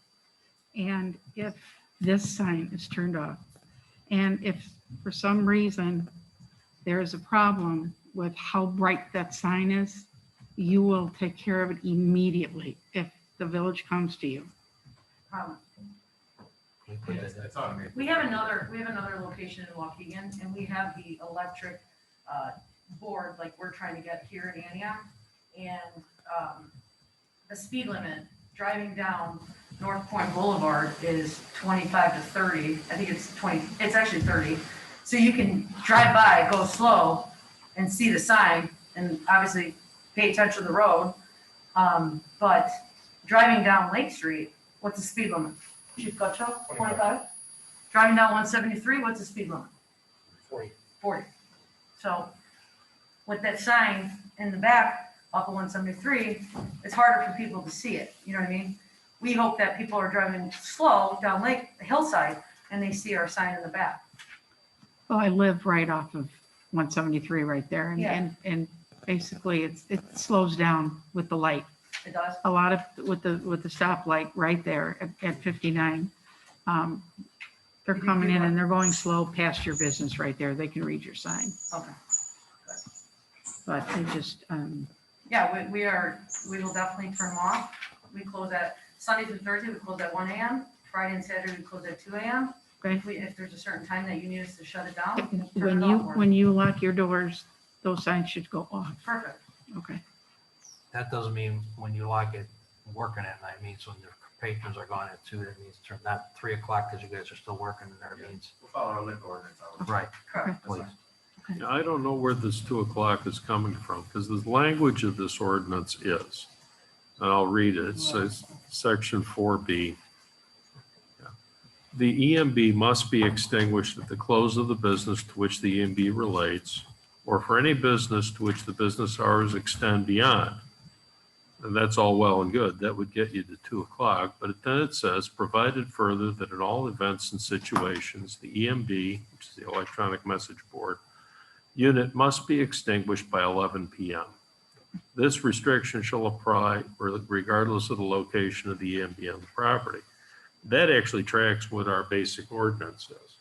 And if this sign is turned off, and if for some reason there is a problem with how bright that sign is, you will take care of it immediately if the village comes to you. That's automated. We have another location in Waukegan, and we have the electric board like we're trying to get here in Antioch. And the speed limit driving down North Point Boulevard is 25 to 30. I think it's 20, it's actually 30. So you can drive by, go slow, and see the sign, and obviously pay attention to the road. But driving down Lake Street, what's the speed limit? Chief Gutschall, 25? Driving down 173, what's the speed limit? 40. So with that sign in the back off of 173, it's harder for people to see it. You know what I mean? We hope that people are driving slow down the hillside, and they see our sign in the back. Well, I live right off of 173 right there, Yeah. and basically it slows down with the light. It does. A lot of, with the stoplight right there at 59. They're You do coming in what? and they're going slow past your business right there. They can read your sign. Okay. But I just, Yeah, we will definitely turn them off. We close at Sunday through Thursday, we close at 1 a.m. Friday and Saturday, we close at 2 a.m. okay, If there's a certain time that you need us to shut it down, we can turn when it you, off. when you lock your doors, those signs should go off. Perfect. Okay. That doesn't mean when you lock it, working at night, means when your patrons are gone at 2, that means turn, not 3 o'clock because you guys are still working in there, means. We'll follow our liquor ordinance. Right, Correct. please. Yeah, I don't know where this 2 o'clock is coming from, because the language of this ordinance is, and I'll read it. It says, section 4B. Yeah. The EMB must be extinguished at the close of the business to which the EMB relates, or for any business to which the business hours extend beyond. And that's all well and good. That would get you to 2 o'clock, but then it says, provided further that in all events and situations, the EMB, which is the electronic message board, unit must be extinguished by 11 p.m. This restriction shall apply regardless of the location of the EMB on the property. That actually tracks what our basic ordinance says.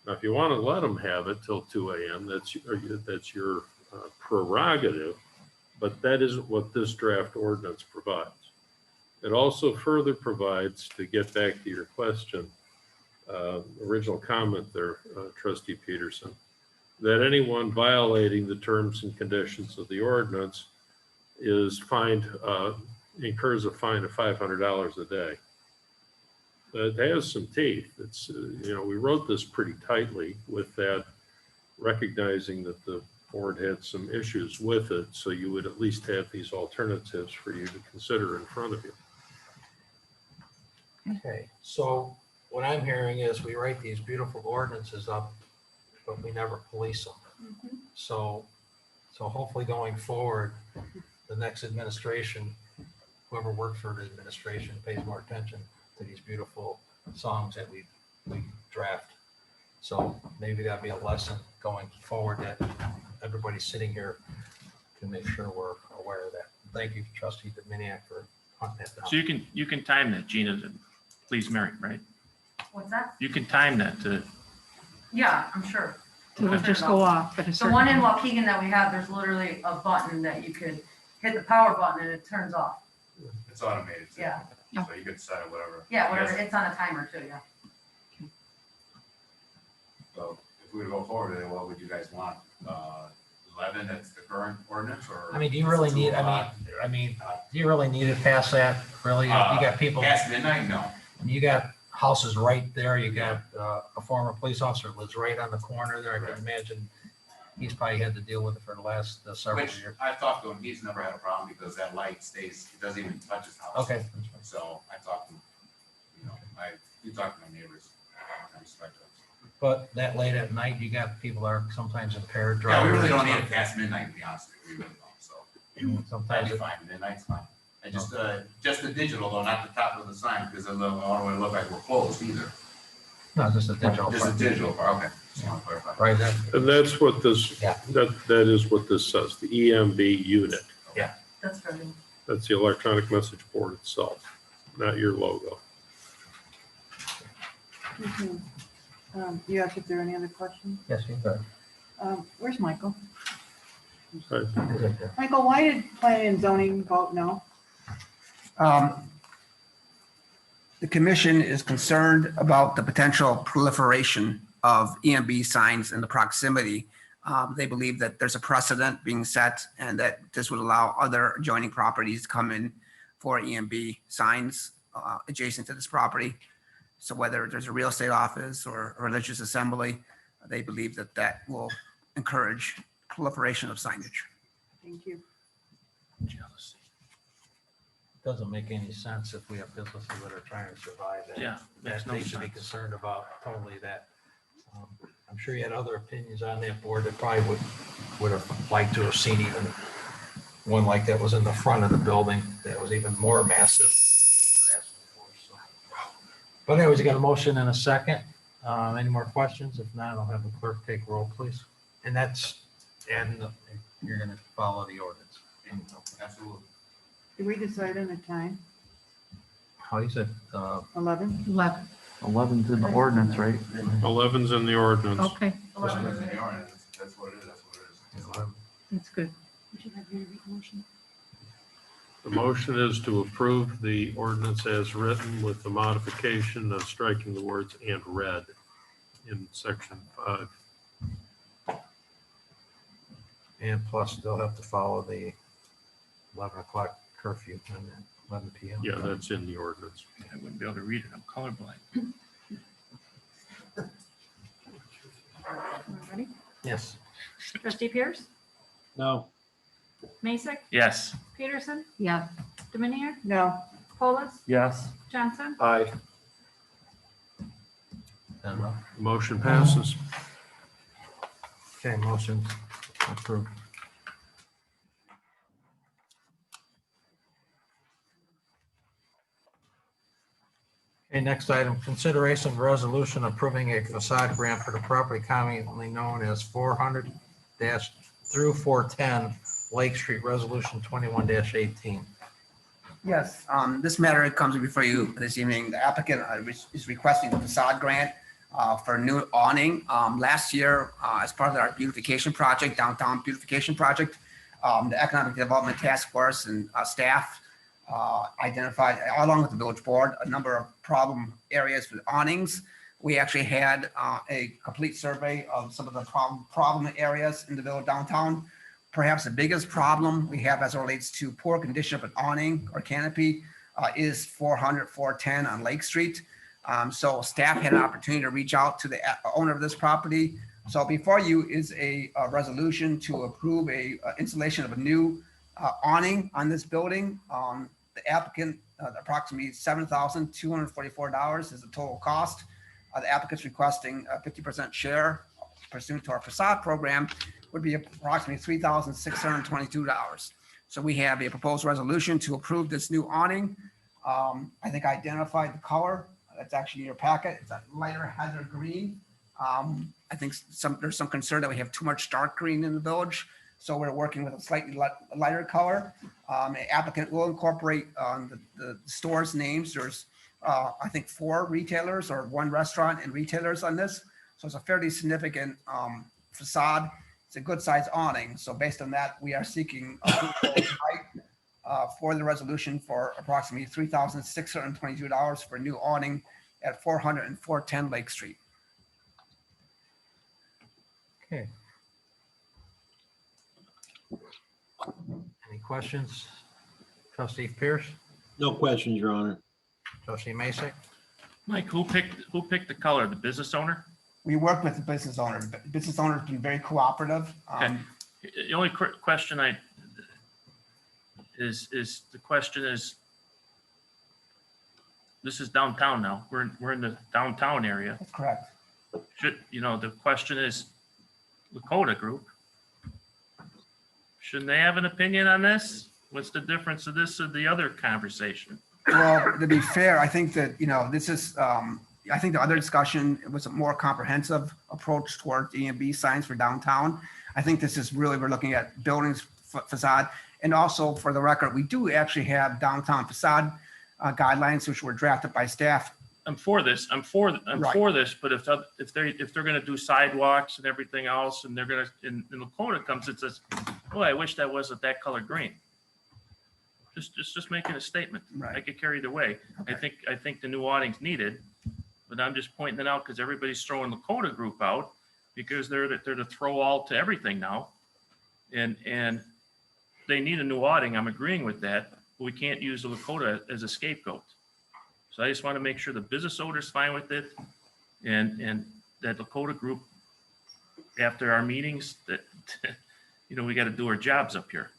Now, if you want to let them have it till 2 a.m., that's your prerogative, but that isn't what this draft ordinance provides. It also further provides, to get back to your question, original comment there, Trustee Peterson, that anyone violating the terms and conditions of the ordinance is fined, incurs a fine of $500 a day. It has some teeth. It's, we wrote this pretty tightly with that, recognizing that the board had some issues with it, so you would at least have these alternatives for you to consider in front of you. Okay, so what I'm hearing is we write these beautiful ordinances up, but we never police them. So hopefully going forward, the next administration, whoever works for the administration, pays more attention to these beautiful songs that we draft. So maybe that'd be a lesson going forward that everybody sitting here can make sure we're aware of that. Thank you, Trustee Dominiac, for hunting that down. So you can time that, Gina, to please Mary, right? What's that? You can time that to, Yeah, I'm sure. It'll just go off at a The certain. one in Waukegan that we have, there's literally a button that you could hit the power button and it turns off. It's automated. Yeah. So you could set it whatever. Yeah, whatever. It's on a timer too, yeah. So if we were to go forward, then what would you guys want? 11, that's the current ordinance, or? I mean, do you really need, 2 o'clock? do you really need it past that? Really? You got people, Past midnight? No. you got houses right there. You got a former police officer lives right on the corner there. I can imagine he's probably had to deal with it for the last several Which years. I've talked to him, he's never had a problem because that light stays, it doesn't even touch his house. Okay. So I talked to, you talk to my neighbors. I respect them. But that late at night, you got people that are sometimes impaired Yeah, we drivers. really don't need it past midnight, to be honest with you. We really don't, so. That'd Sometimes be it- fine, midnight's fine. I just the digital though, not the top of the sign, because I don't want to look like we're closed either. No, just a digital. Just the part. digital part, okay. Just want to clarify. Right then. And that's what this, Yeah. that is what this says, the EMB unit. That's very. That's the electronic message board itself, not your logo. You asked if there are any other questions? Yes, you got Where's Michael? Right. it. Michael, why did planning and zoning vote no? The commission is concerned about the potential proliferation of EMB signs and the proximity. They believe that there's a precedent being set and that this would allow other adjoining properties to come in for EMB signs adjacent to this property. So whether there's a real estate office or a religious assembly, they believe that that will encourage proliferation of signage. Thank you. Jealousy. Doesn't make any sense if we have businesses that are trying to survive. Yeah, makes That no they should be sense. concerned about totally that. I'm sure you had other opinions on that board that probably would have liked to have seen even one like that was in the front of the building that was even more massive. But anyways, you got a motion and a second. Any more questions? If not, I'll have the clerk take roll, please. And you're gonna follow the ordinance. Absolutely. Did we decide on a time? How you said, 11? 11. 11's in the ordinance, right? 11's in the ordinance. Okay, That's what it is. That's what it is. that's good. The motion is to approve the ordinance as written with the modification of striking the words "and read" in section 5. and plus they'll have to follow the 11 o'clock curfew and then 11 PM. Yeah, that's in the ordinance. I wouldn't be able to read it. I'm colorblind. Ready? Yes. Trustee Pierce, No. Mason, Yes. Peterson, Yeah, Dominier, No. Polis, Yes. Johnson, Aye. Motion passes. Okay, motion approved. Okay, next item, consideration of resolution approving a facade grant for the property commonly known as 400- through 410 Lake Street, Resolution 21-18. Yes, this matter comes before you this evening. The applicant is requesting a facade grant for a new awning. Last year, as part of our beautification project, downtown beautification project, the Economic Development Task Force and staff identified, along with the village board, a number of problem areas for the awnings. We actually had a complete survey of some of the problem areas in the village downtown. Perhaps the biggest problem we have as it relates to poor condition of an awning or canopy is 400-410 on Lake Street. So staff had an opportunity to reach out to the owner of this property. So before you is a resolution to approve a installation of a new awning on this building. The applicant, approximately $7,244 is the total cost. The applicant's requesting a 50% share pursuant to our facade program would be approximately $3,622. So we have a proposed resolution to approve this new awning. I think I identified the color. That's actually in your packet. It's a lighter heather green. I think there's some concern that we have too much dark green in the village. So we're working with a slightly lighter color. The applicant will incorporate the store's names. There's, I think, 4 retailers or 1 restaurant and retailers on this. So it's a fairly significant facade. It's a good size awning. So based on that, we are seeking for the resolution for approximately $3,622 for a new awning at 400 and 410 Lake Street. Okay. Any questions? Trustee Pierce, No questions, Your Honor. trustee Mason, Mike, who picked the color? The business owner? We work with the business owner. The business owner has been very cooperative. Okay. The only question is the question is, this is downtown now. We're in the downtown area. That's correct. The question is, Lakota Group, shouldn't they have an opinion on this? What's the difference of this or the other conversation? Well, to be fair, I think that, this is, I think the other discussion was a more comprehensive approach towards E&B signs for downtown. I think this is really, we're looking at buildings facade. And also for the record, we do actually have downtown facade guidelines, which were drafted by staff. I'm for this. I'm for this. But if they're going to do sidewalks and everything else, and they're going to, and Lakota comes and says, "Oh, I wish that wasn't that color green." Just making a statement. Right. I could carry either way. Okay. I think the new awning's needed, but I'm just pointing it out because everybody's throwing Lakota Group out because they're to throw all to everything now, and they need a new awning. I'm agreeing with that, but we can't use the Lakota as a scapegoat. So I just want to make sure the business owner's fine with it, and that Lakota Group, after our meetings, that we got to do our jobs up here.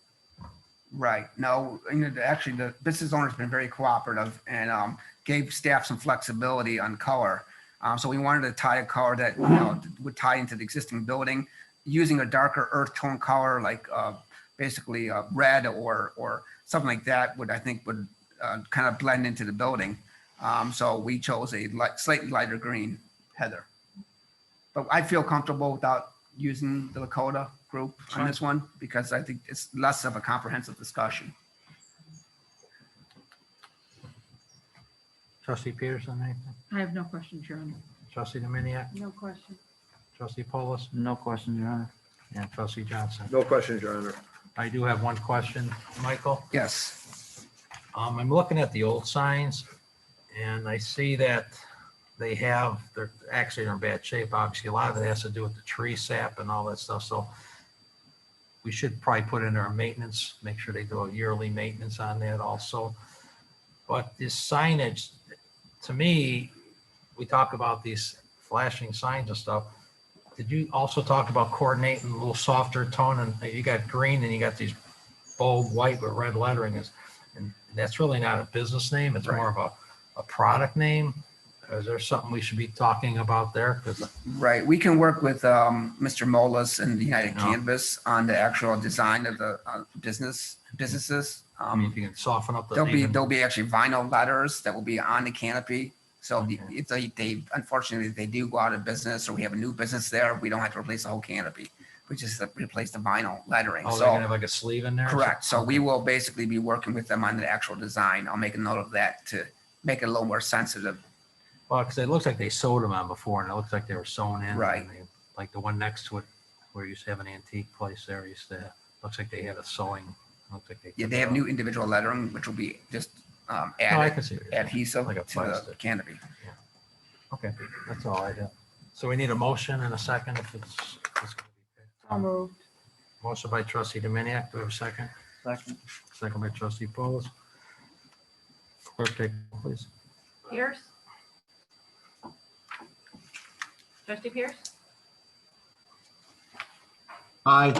Right. No, actually, the business owner's been very cooperative and gave staff some flexibility on color. So we wanted to tie a color that would tie into the existing building, using a darker earth tone color like basically red or something like that would kind of blend into the building. So we chose a slightly lighter green heather. But I feel comfortable without using the Lakota group on this one because I think it's less of a comprehensive discussion. Trustee Peterson, anything? I have no questions, Your Honor. Trustee Dominiac? No question. Trustee Polis? No questions, Your Honor. And Trustee Johnson? No questions, Your Honor. I do have one question, Michael. Yes. I'm looking at the old signs and I see that they're in bad shape. Obviously, a lot of it has to do with the tree sap and all that stuff. So we should probably put in our maintenance, make sure they do a yearly maintenance on that also. But this signage, to me, we talk about these flashing signs and stuff. Did you also talk about coordinating a little softer tone? And you got green and you got these bold white with red lettering. And that's really not a business name. It's more of a product name. Is there something we should be talking about there? Right, we can work with Mr. Molas and the United Yeah. Canvas on the actual design of the businesses. I mean, if you can soften up the. There'll be actually vinyl letters that will be on the canopy. So Okay. if they unfortunately they do go out of business or we have a new business there, we don't have to replace the whole canopy. We just replace the vinyl lettering. Oh, So they're gonna have like a sleeve in there? correct. So we Okay. will basically be working with them on the actual design. I'll make a note of that to make it a little more sensitive. Well, because it looks like they sewed them on before and it looks like they were sewn in. Right. And like the one next to it where you used to have an antique place there, looks like they had a sewing. Looks like Yeah, took they it have off. new individual lettering, which will be just No, I added can see what you're saying. adhesive Like a to the plastic. canopy. Okay, that's all I have. So we need a motion and a second if it's gonna be So paid. moved. Motion by trustee Dominiac. Do we have a second? Second. Second by trustee Polis. Clerk, take, roll, please. Pierce? Trustee Pierce? Aye.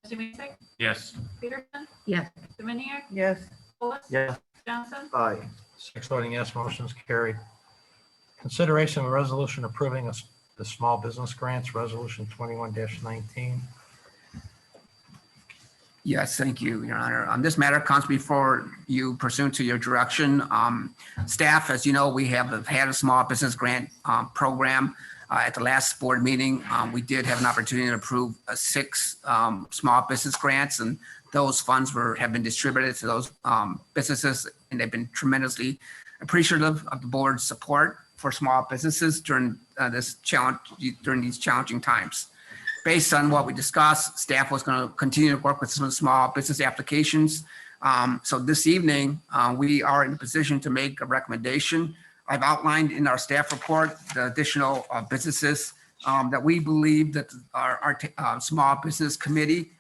Trustee Mason? Yes. Peterson? Yes. Dominiac? Yes. Polis? Yes. Johnson? Aye. 6 voting yes, motion is carried. Consideration of a resolution approving the small business grants, resolution 21-19. Yes, thank you, Your Honor. This matter comes before you pursuant to your direction. Staff, as you know, we have had a small business grant program. At the last board meeting, we did have an opportunity to approve 6 small business grants, and those funds have been distributed to those businesses, and they've been tremendously appreciative of the board's support for small businesses during during these challenging times. Based on what we discussed, staff was going to continue to work with some small business applications. So this evening, we are in a position to make a recommendation. I've outlined in our staff report the additional businesses that we believe that our small business committee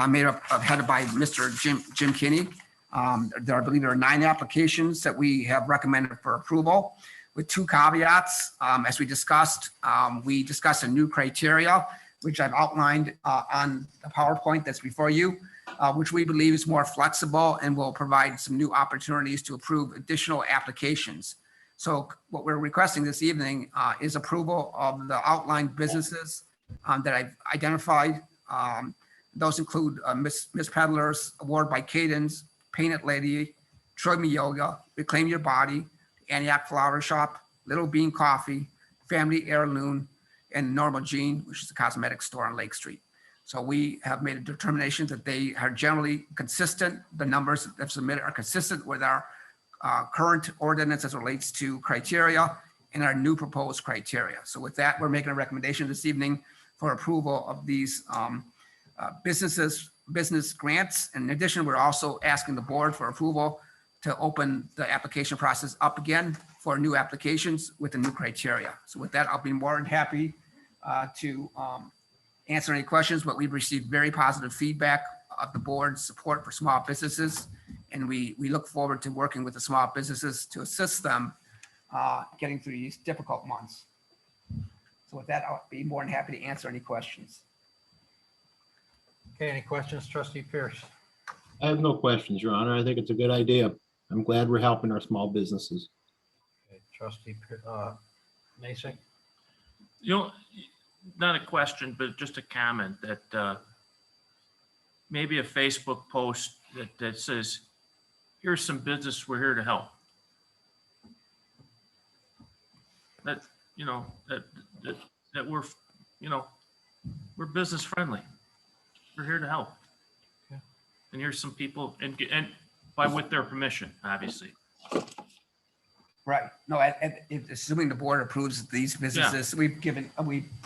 made up headed by Mr. Jim Kinney. I believe there are 9 applications that we have recommended for approval with 2 caveats. As we discussed a new criteria, which I've outlined on the PowerPoint that's before you, which we believe is more flexible and will provide some new opportunities to approve additional applications. So what we're requesting this evening is approval of the outlined businesses that I've identified. Those include Miss Peddler's Award by Cadence, Painted Lady, Troy Me Yoga, Reclaim Your Body, Antioch Flower Shop, Little Bean Coffee, Family Heirloom, and Normal Jean, which is a cosmetic store on Lake Street. So we have made a determination that they are generally consistent. The numbers that they've submitted are consistent with our current ordinance as it relates to criteria and our new proposed criteria. So with that, we're making a recommendation this evening for approval of these business grants. In addition, we're also asking the board for approval to open the application process up again for new applications with the new criteria. So with that, I'll be more than happy to answer any questions, but we've received very positive feedback of the board's support for small businesses. And we look forward to working with the small businesses to assist them getting through these difficult months. So with that, I'll be more than happy to answer any questions. Okay, any questions, trustee Pierce? I have no questions, Your Honor. I think it's a good idea. I'm glad we're helping our small businesses. Okay, trustee Mason? You know, not a question, but just a comment that maybe a Facebook post that says, here's some business, we're here to help. That, you know, that that we're, you know, we're business friendly. We're here to help. Yeah. And here's some people, and with their permission, obviously. Right. No, assuming the board approves these businesses, we provided.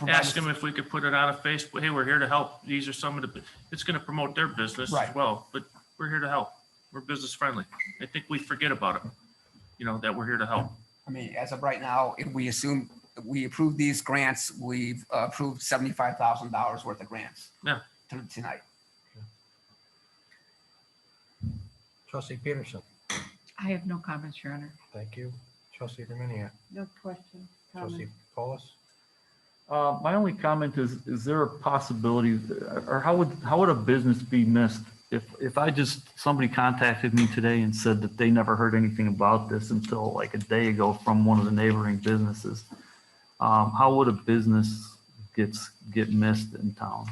Ask them if we could put it on a Facebook. Hey, we're here to help. These are some of the, it's going to promote their business as Right. well, but we're here to help. We're business friendly. I think we forget about it, you know, that we're here to help. I mean, as of right now, if we assume we approve these grants, we've approved $75,000 worth of grants. Yeah. Tonight. Trustee Peterson, I have no comments, Your Honor. thank you. Trustee Dominiac, No question. trustee Paulus. My only comment is there a possibility, or how would a business be missed if somebody contacted me today and said that they never heard anything about this until like a day ago from one of the neighboring businesses? How would a business get missed in town?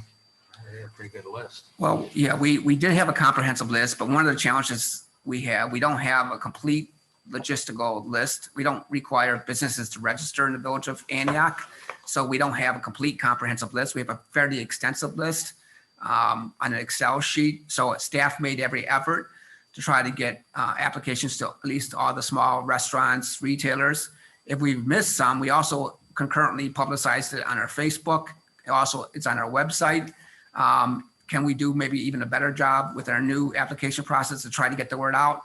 They have a pretty good list. Well, yeah, we did have a comprehensive list, but one of the challenges we don't have a complete logistical list. We don't require businesses to register in the village of Antioch. So we don't have a complete comprehensive list. We have a fairly extensive list on an Excel sheet. So staff made every effort to try to get applications to at least all the small restaurants, retailers. If we've missed some, we also concurrently publicized it on our Facebook. Also, it's on our website. Can we do maybe even a better job with our new application process to try to get the word out?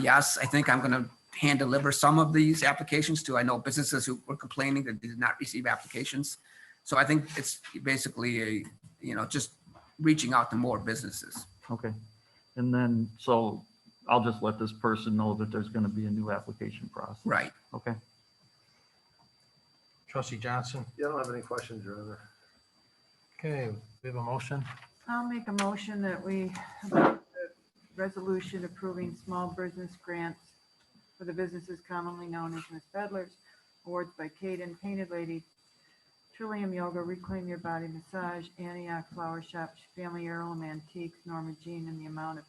Yes, I think I'm going to hand deliver some of these applications to, I know businesses who were complaining that they did not receive applications. So I think it's basically just reaching out to more businesses. Okay. And then, so I'll just let this person know that there's going to be a new application process. Right. Okay. Trustee Johnson, Yeah, I don't have any questions, Your Honor. okay, we have a motion. I'll make a motion that we adopt the resolution approving small business grants for the businesses commonly known as Miss Peddlers, awards by Caden, Painted Lady, Trillium Yoga, Reclaim Your Body Massage, Antioch Flower Shop, Family Heirloom Antiques, Norma Jean, in the amount of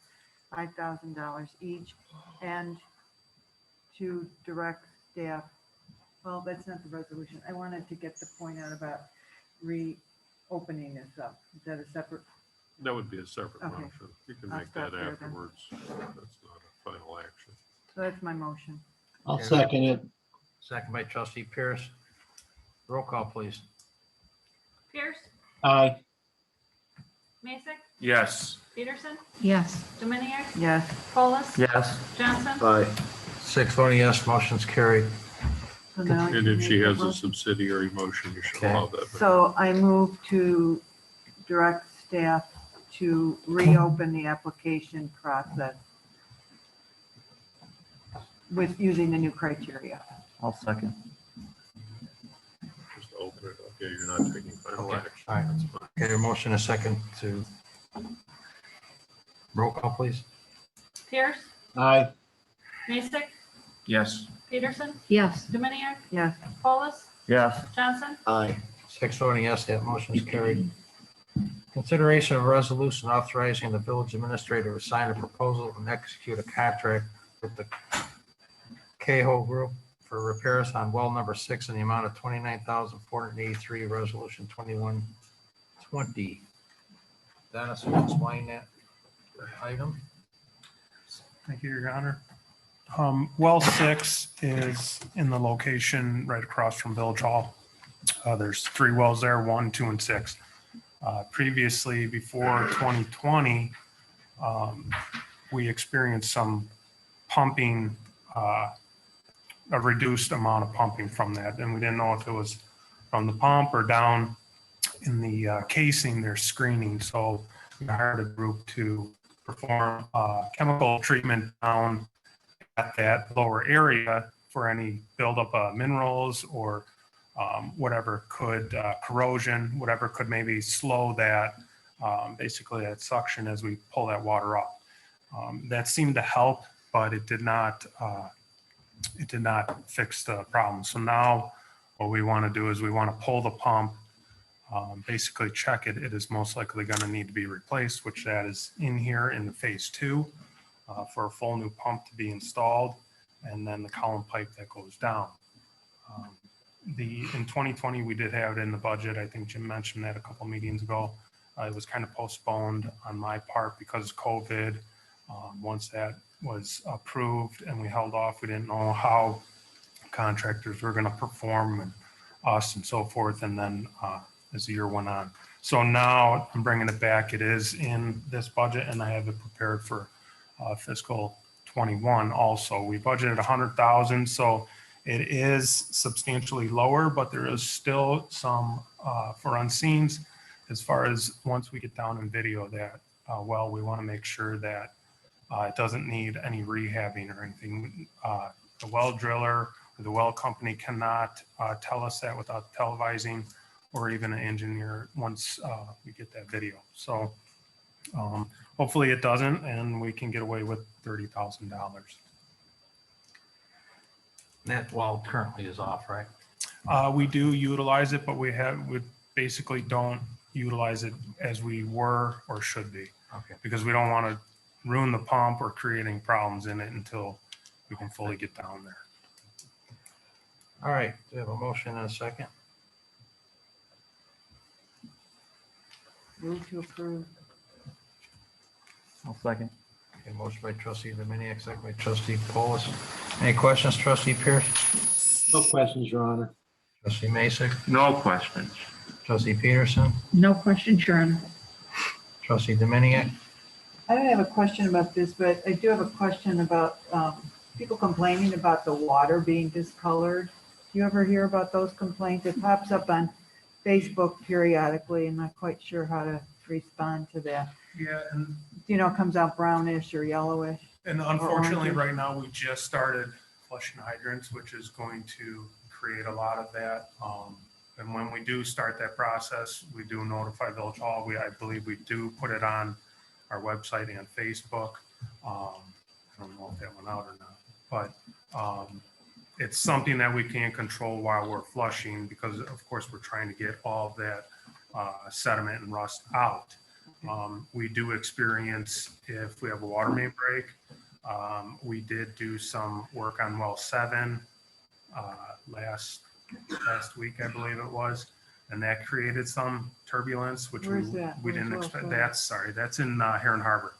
$5,000 each, and to direct staff. Well, that's not the resolution. I wanted to get the point out about reopening this up. Is that a separate? That would be a separate Okay. motion. You can I'll make stop that there then. afterwards. That's not a final action. So that's my motion. I'll second it. Second by trustee Pierce. Roll call, please. Pierce, Aye. Mason, Yes. Peterson, Yes. Dominiac, Yes. Polis, Yes. Johnson. Aye. 6 voting yes, motion's carried. So now And you if she make has a motion. subsidiary motion, you should Okay. allow that. So I move to direct staff to reopen the application process with using the new criteria. I'll second. Just open it up. Yeah, you're not taking final Okay. action. All right. That's fine. Okay, a motion, a second to roll call, please. Pierce, Aye. Mason, Yes. Peterson, Yes. Dominiac, Yes. Polis, Yes. Johnson. Aye. 6 voting yes, that motion is carried. Consideration of a resolution authorizing the village administrator to sign a proposal and execute a contract with the Cahill Group for repairs on well number 6 in the amount of $29,483, resolution 2120. Dennis, will you explain that item? Thank you, Your Honor. Well 6 is in the location right across from Village Hall. There's 3 wells there, 1, 2, and 6. Previously, before 2020, we experienced some pumping, a reduced amount of pumping from that. And we didn't know if it was from the pump or down in the casing, there's screening. So we hired a group to perform chemical treatment down at that lower area for any buildup of minerals or whatever could, corrosion, whatever could maybe slow that, basically that suction as we pull that water up. That seemed to help, but it did not fix the problem. So now what we want to do is we want to pull the pump, basically check it. It is most likely going to need to be replaced, which that is in here in the phase 2 for a full new pump to be installed, and then the column pipe that goes down. in 2020, we did have it in the budget. I think Jim mentioned that a couple meetings ago. It was kind of postponed on my part because of COVID. Once that was approved and we held off, we didn't know how contractors were going to perform and us and so forth. And then as the year went on. So now I'm bringing it back. It is in this budget and I have it prepared for fiscal 21 also. We budgeted 100,000. So it is substantially lower, but there is still some for unseens as far as once we get down in video that, well, we want to make sure that it doesn't need any rehabbing or anything. The well driller or the well company cannot tell us that without televising or even an engineer once we get that video. So hopefully it doesn't and we can get away with $30,000. That well currently is off, right? We do utilize it, but we basically don't utilize it as we were or should be. Okay. Because we don't want to ruin the pump or create any problems in it until we can fully get down there. All right, do we have a motion and a second? Move to approve. I'll second. Okay, motion by trustee Dominiac, second by trustee Polis. Any questions, trustee Pierce? No questions, Your Honor. Trustee Masek? No questions. Trustee Peterson? No question, Your Honor. Trustee Dominiac? I don't have a question about this, but I do have a question about people complaining about the water being discolored. Do you ever hear about those complaints? It pops up on Facebook periodically. I'm not quite sure how to respond to that. Yeah, and You know, it comes out brownish or yellowish. unfortunately, orange. right now, we just started flushing hydrants, which is going to create a lot of that. And when we do start that process, we do notify Village Hall. I believe we do put it on our website and Facebook. I don't know if that went out or not, but it's something that we can't control while we're flushing because of course we're trying to get all of that sediment and rust out. We do experience if we have a water main break. We did do some work on well 7 last week, I believe it was, and that created some turbulence, which Where's that? we didn't Where's expect. well 7? That's in Heron Harbor,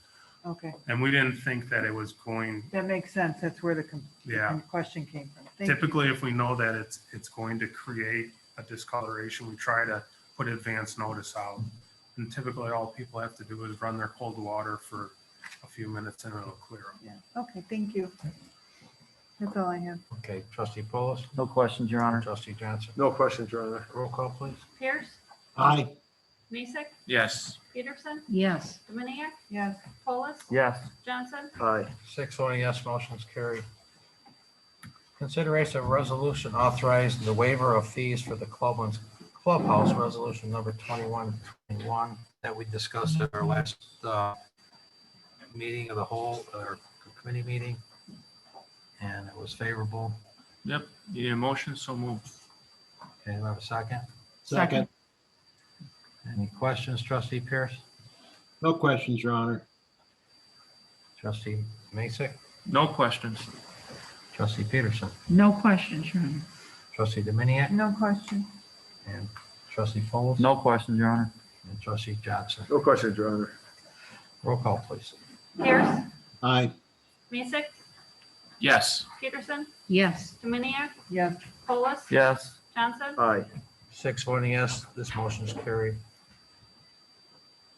Okay, and we didn't think that it was going. that makes sense. That's where the Yeah. question came from. Thank you. Typically, if we know that it's going to create a discoloration, we try to put advance notice out. And typically, all people have to do is run their cold water for a few minutes and it'll clear up. Yeah. Okay, thank you. That's all I have. Okay, trustee Polis? No questions, Your Honor. Trustee Johnson? No questions, Your Honor. Roll call, please. Pierce, Aye. Mason, Yes. Peterson, Yes. Dominiac, Yes. Polis, Yes. Johnson, Aye. 6 voting yes, motion's carried. Consideration of resolution authorizing the waiver of fees for the clubhouse, resolution number 2121 that we discussed at our last meeting of the whole, or committee meeting, and it was favorable. Yep. You need a motion? So moved. Okay, do I have a second? Second. Any questions, trustee Pierce? No questions, Your Honor. Trustee Masek? No questions. Trustee Peterson? No questions, Your Honor. Trustee Dominiac? No question. And trustee Foles? No questions, Your Honor. And trustee Johnson? No questions, Your Honor. Roll call, please. Pierce, Aye. Mason, Yes. Peterson, Yes. Dominiac, Yes. Polis, Yes. Johnson, Aye. 6 voting yes, this motion is carried.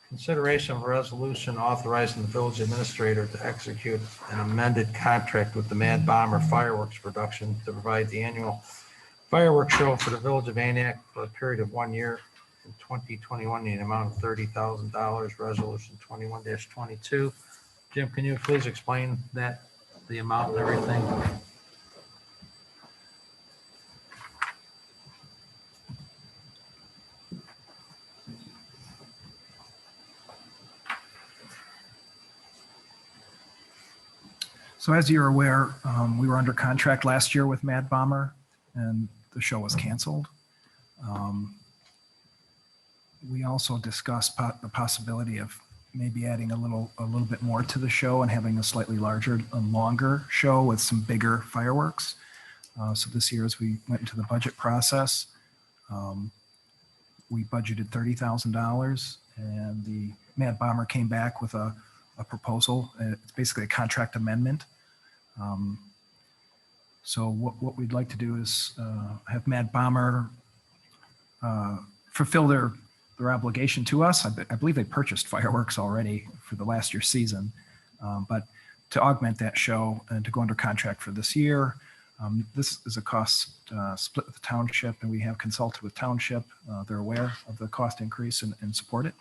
Consideration of a resolution authorizing the village administrator to execute an amended contract with the Mad Bomber Fireworks Production to provide the annual fireworks show for the village of Antioch for a period of 1 year in 2021 in the amount of $30,000, resolution 21-22. Jim, can you please explain that, the amount and everything? So as you're aware, we were under contract last year with Mad Bomber and the show was canceled. We also discussed the possibility of maybe adding a little bit more to the show and having a slightly larger and longer show with some bigger fireworks. So this year, as we went into the budget process, we budgeted $30,000, and the Mad Bomber came back with a proposal. It's basically a contract amendment. So what we'd like to do is have Mad Bomber fulfill their obligation to us. I believe they purchased fireworks already for the last year's season, but to augment that show and to go under contract for this year. This is a cost split with the township, and we have consulted with township. They're aware of the cost increase and support it.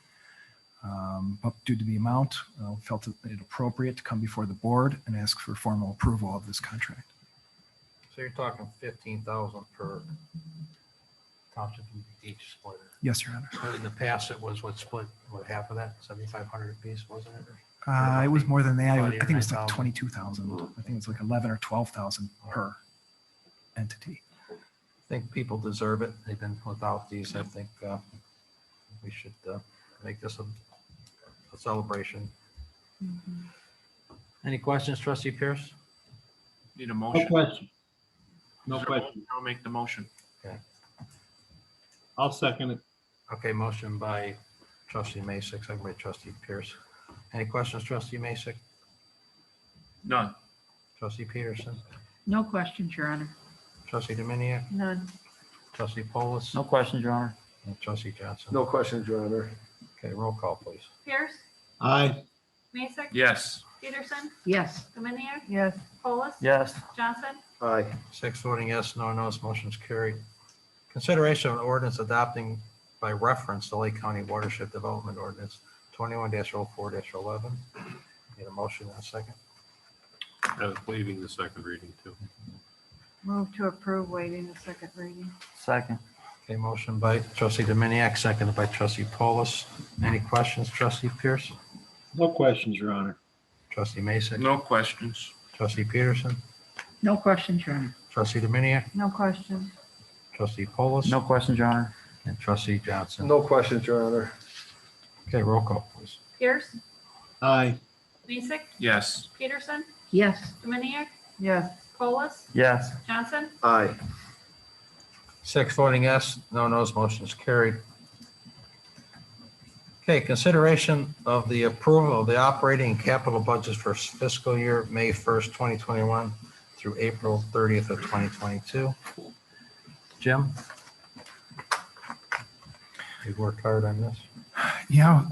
But due to the amount, we felt it appropriate to come before the board and ask for formal approval of this contract. So you're talking 15,000 per township each splitter. Yes, Your Honor. So in the past, it was what split, what, half of that, 7,500 apiece, wasn't it? It was more than that. I About 8 or think it was like 9,000. 22,000. I think it was like 11 or 12,000 per entity. I think people deserve it. They've been without these. I think we should make this a celebration. Any questions, Trustee Pierce? Need a motion? question. No Sure, question. I'll make the motion. I'll second it. Okay, motion by Trustee Masek, second by Trustee Pierce. Any questions, Trustee Masek? None. Trustee Peterson? No questions, Your Honor. Trustee Dominiac? None. Trustee Polis? No questions, Your Honor. And Trustee Johnson? No questions, Your Honor. Okay, roll call, please. Pierce, Aye. Mason, Yes. Peterson, Yes. Dominiac, Yes. Polis, Yes. Johnson, Aye. 6 voting yes, no nos, motion's carried. Consideration of an ordinance adopting by reference the Lake County Watershed Development Ordinance 21-04-11. Need a motion and a second. Waiving the second reading too. Move to approve waiving the second reading. Second. Okay, motion by Trustee Dominiac, seconded by Trustee Polis. Any questions, Trustee Pierce? No questions, Your Honor. Trustee Mason? No questions. Trustee Peterson? No questions, Your Honor. Trustee Dominiac? No question. Trustee Polis? No questions, Your Honor. And Trustee Johnson? No questions, Your Honor. Okay, roll call, please. Pierce, Aye. Mason, Yes. Peterson, Yes. Dominiac, Yes. Polis, Yes. Johnson, Aye. 6 voting yes, no nos, motion's carried. Okay, consideration of the approval of the operating and capital budgets for fiscal year May 1st, 2021 through April 30th of 2022. Jim? You've worked hard on this. Yeah,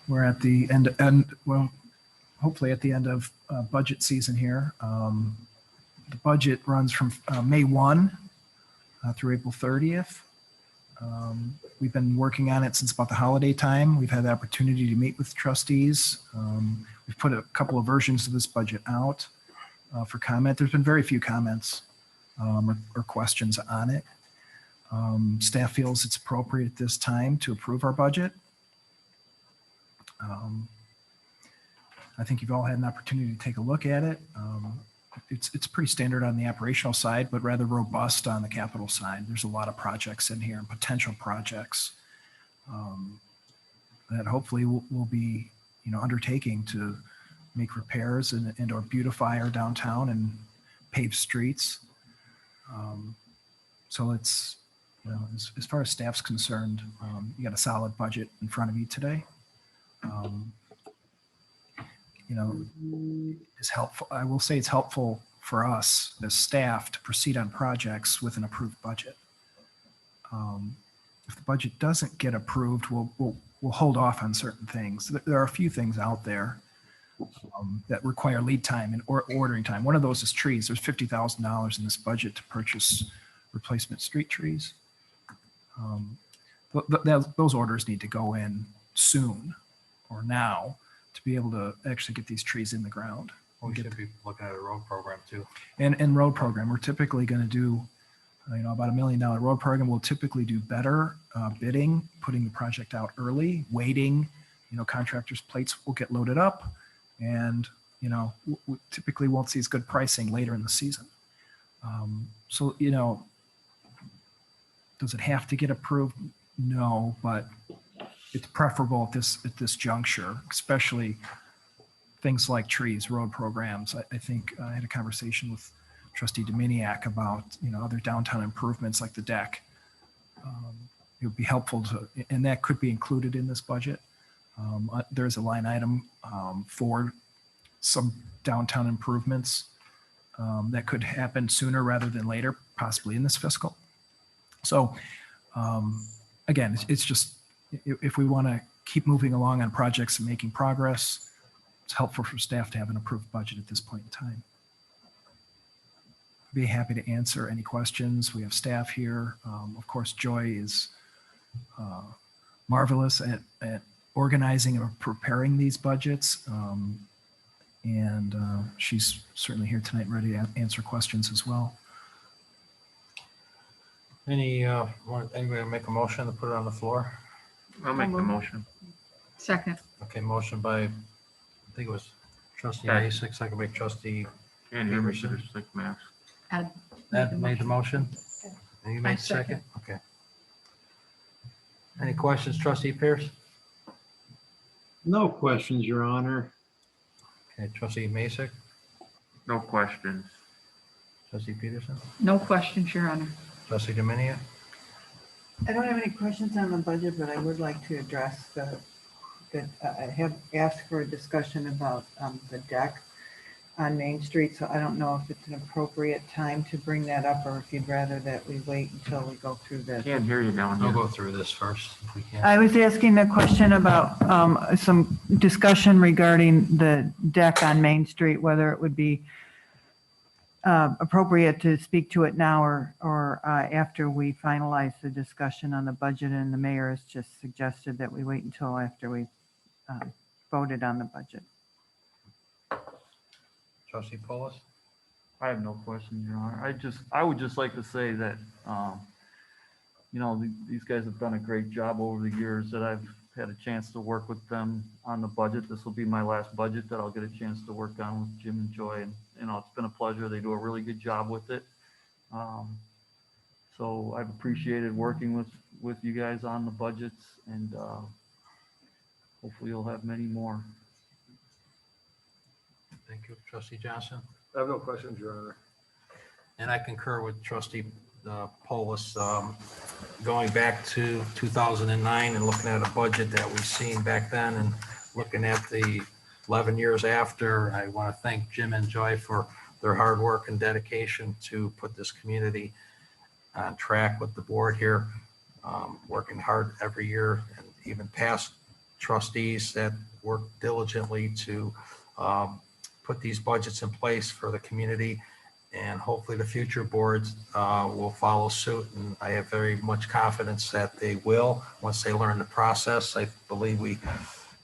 we're at the well, hopefully at the end of budget season here. The budget runs from May 1 through April 30th. We've been working on it since about the holiday time. We've had the opportunity to meet with trustees. We've put a couple of versions of this budget out for comment. There's been very few comments or questions on it. Staff feels it's appropriate at this time to approve our budget. I think you've all had an opportunity to take a look at it. It's pretty standard on the operational side, but rather robust on the capital side. There's a lot of projects in here and potential projects that hopefully we'll be, undertaking to make repairs and or beautify our downtown and pave streets. So it's, as far as staff's concerned, you got a solid budget in front of you today. Is helpful. I will say it's helpful for us as staff to proceed on projects with an approved budget. If the budget doesn't get approved, we'll hold off on certain things. There are a few things out there that require lead time and ordering time. One of those is trees. There's $50,000 in this budget to purchase replacement street trees. Those orders need to go in soon or now to be able to actually get these trees in the ground. We should be looking at a road program too. And road program, we're typically going to do, about $1 million road program. We'll typically do better bidding, putting the project out early, waiting, contractors' plates will get loaded up, and, we typically won't see as good pricing later in the season. So, does it have to get approved? No, but it's preferable at this juncture, especially things like trees, road programs. I think I had a conversation with trustee Dominiac about, other downtown improvements like the deck. It would be helpful to, and that could be included in this budget. There's a line item for some downtown improvements that could happen sooner rather than later, possibly in this fiscal. So again, it's just, if we want to keep moving along on projects and making progress, it's helpful for staff to have an approved budget at this point in time. Be happy to answer any questions. We have staff here. Of course, Joy is marvelous at organizing and preparing these budgets. And she's certainly here tonight ready to answer questions as well. Anybody make a motion to put it on the floor? I'll make the motion. Second. Okay, motion by, I think it was trustee Okay. Masek, second by trustee And here we should just like Max. Ed. Ed made the motion. And you I made the second? second. Okay. Any questions, trustee Pierce? No questions, Your Honor. Okay, trustee Masek, No questions. trustee Peterson, No questions, Your Honor. trustee Dominia? I don't have any questions on the budget, but I would like to address I have asked for a discussion about the deck on Main Street, so I don't know if it's an appropriate time to bring that up, or if you'd rather that we wait until we go through this. Can't hear you down We'll here. go through this first if we can. I was asking a question about some discussion regarding the deck on Main Street, whether it would be appropriate to speak to it now or after we finalize the discussion on the budget, and the mayor has just suggested that we wait until after we voted on the budget. Trustee Polis? I have no questions, Your Honor. I would just like to say that, these guys have done a great job over the years that I've had a chance to work with them on the budget. This will be my last budget that I'll get a chance to work on with Jim and Joy. And, it's been a pleasure. They do a really good job with it. So I've appreciated working with you guys on the budgets, and hopefully you'll have many more. Thank you, trustee Johnson. I have no questions, Your Honor. And I concur with trustee Polis. Going back to 2009 and looking at a budget that we've seen back then and looking at the 11 years after, I want to thank Jim and Joy for their hard work and dedication to put this community on track with the board here, working hard every year, and even past trustees that work diligently to put these budgets in place for the community, and hopefully the future boards will follow suit. And I have very much confidence that they will once they learn the process. I believe we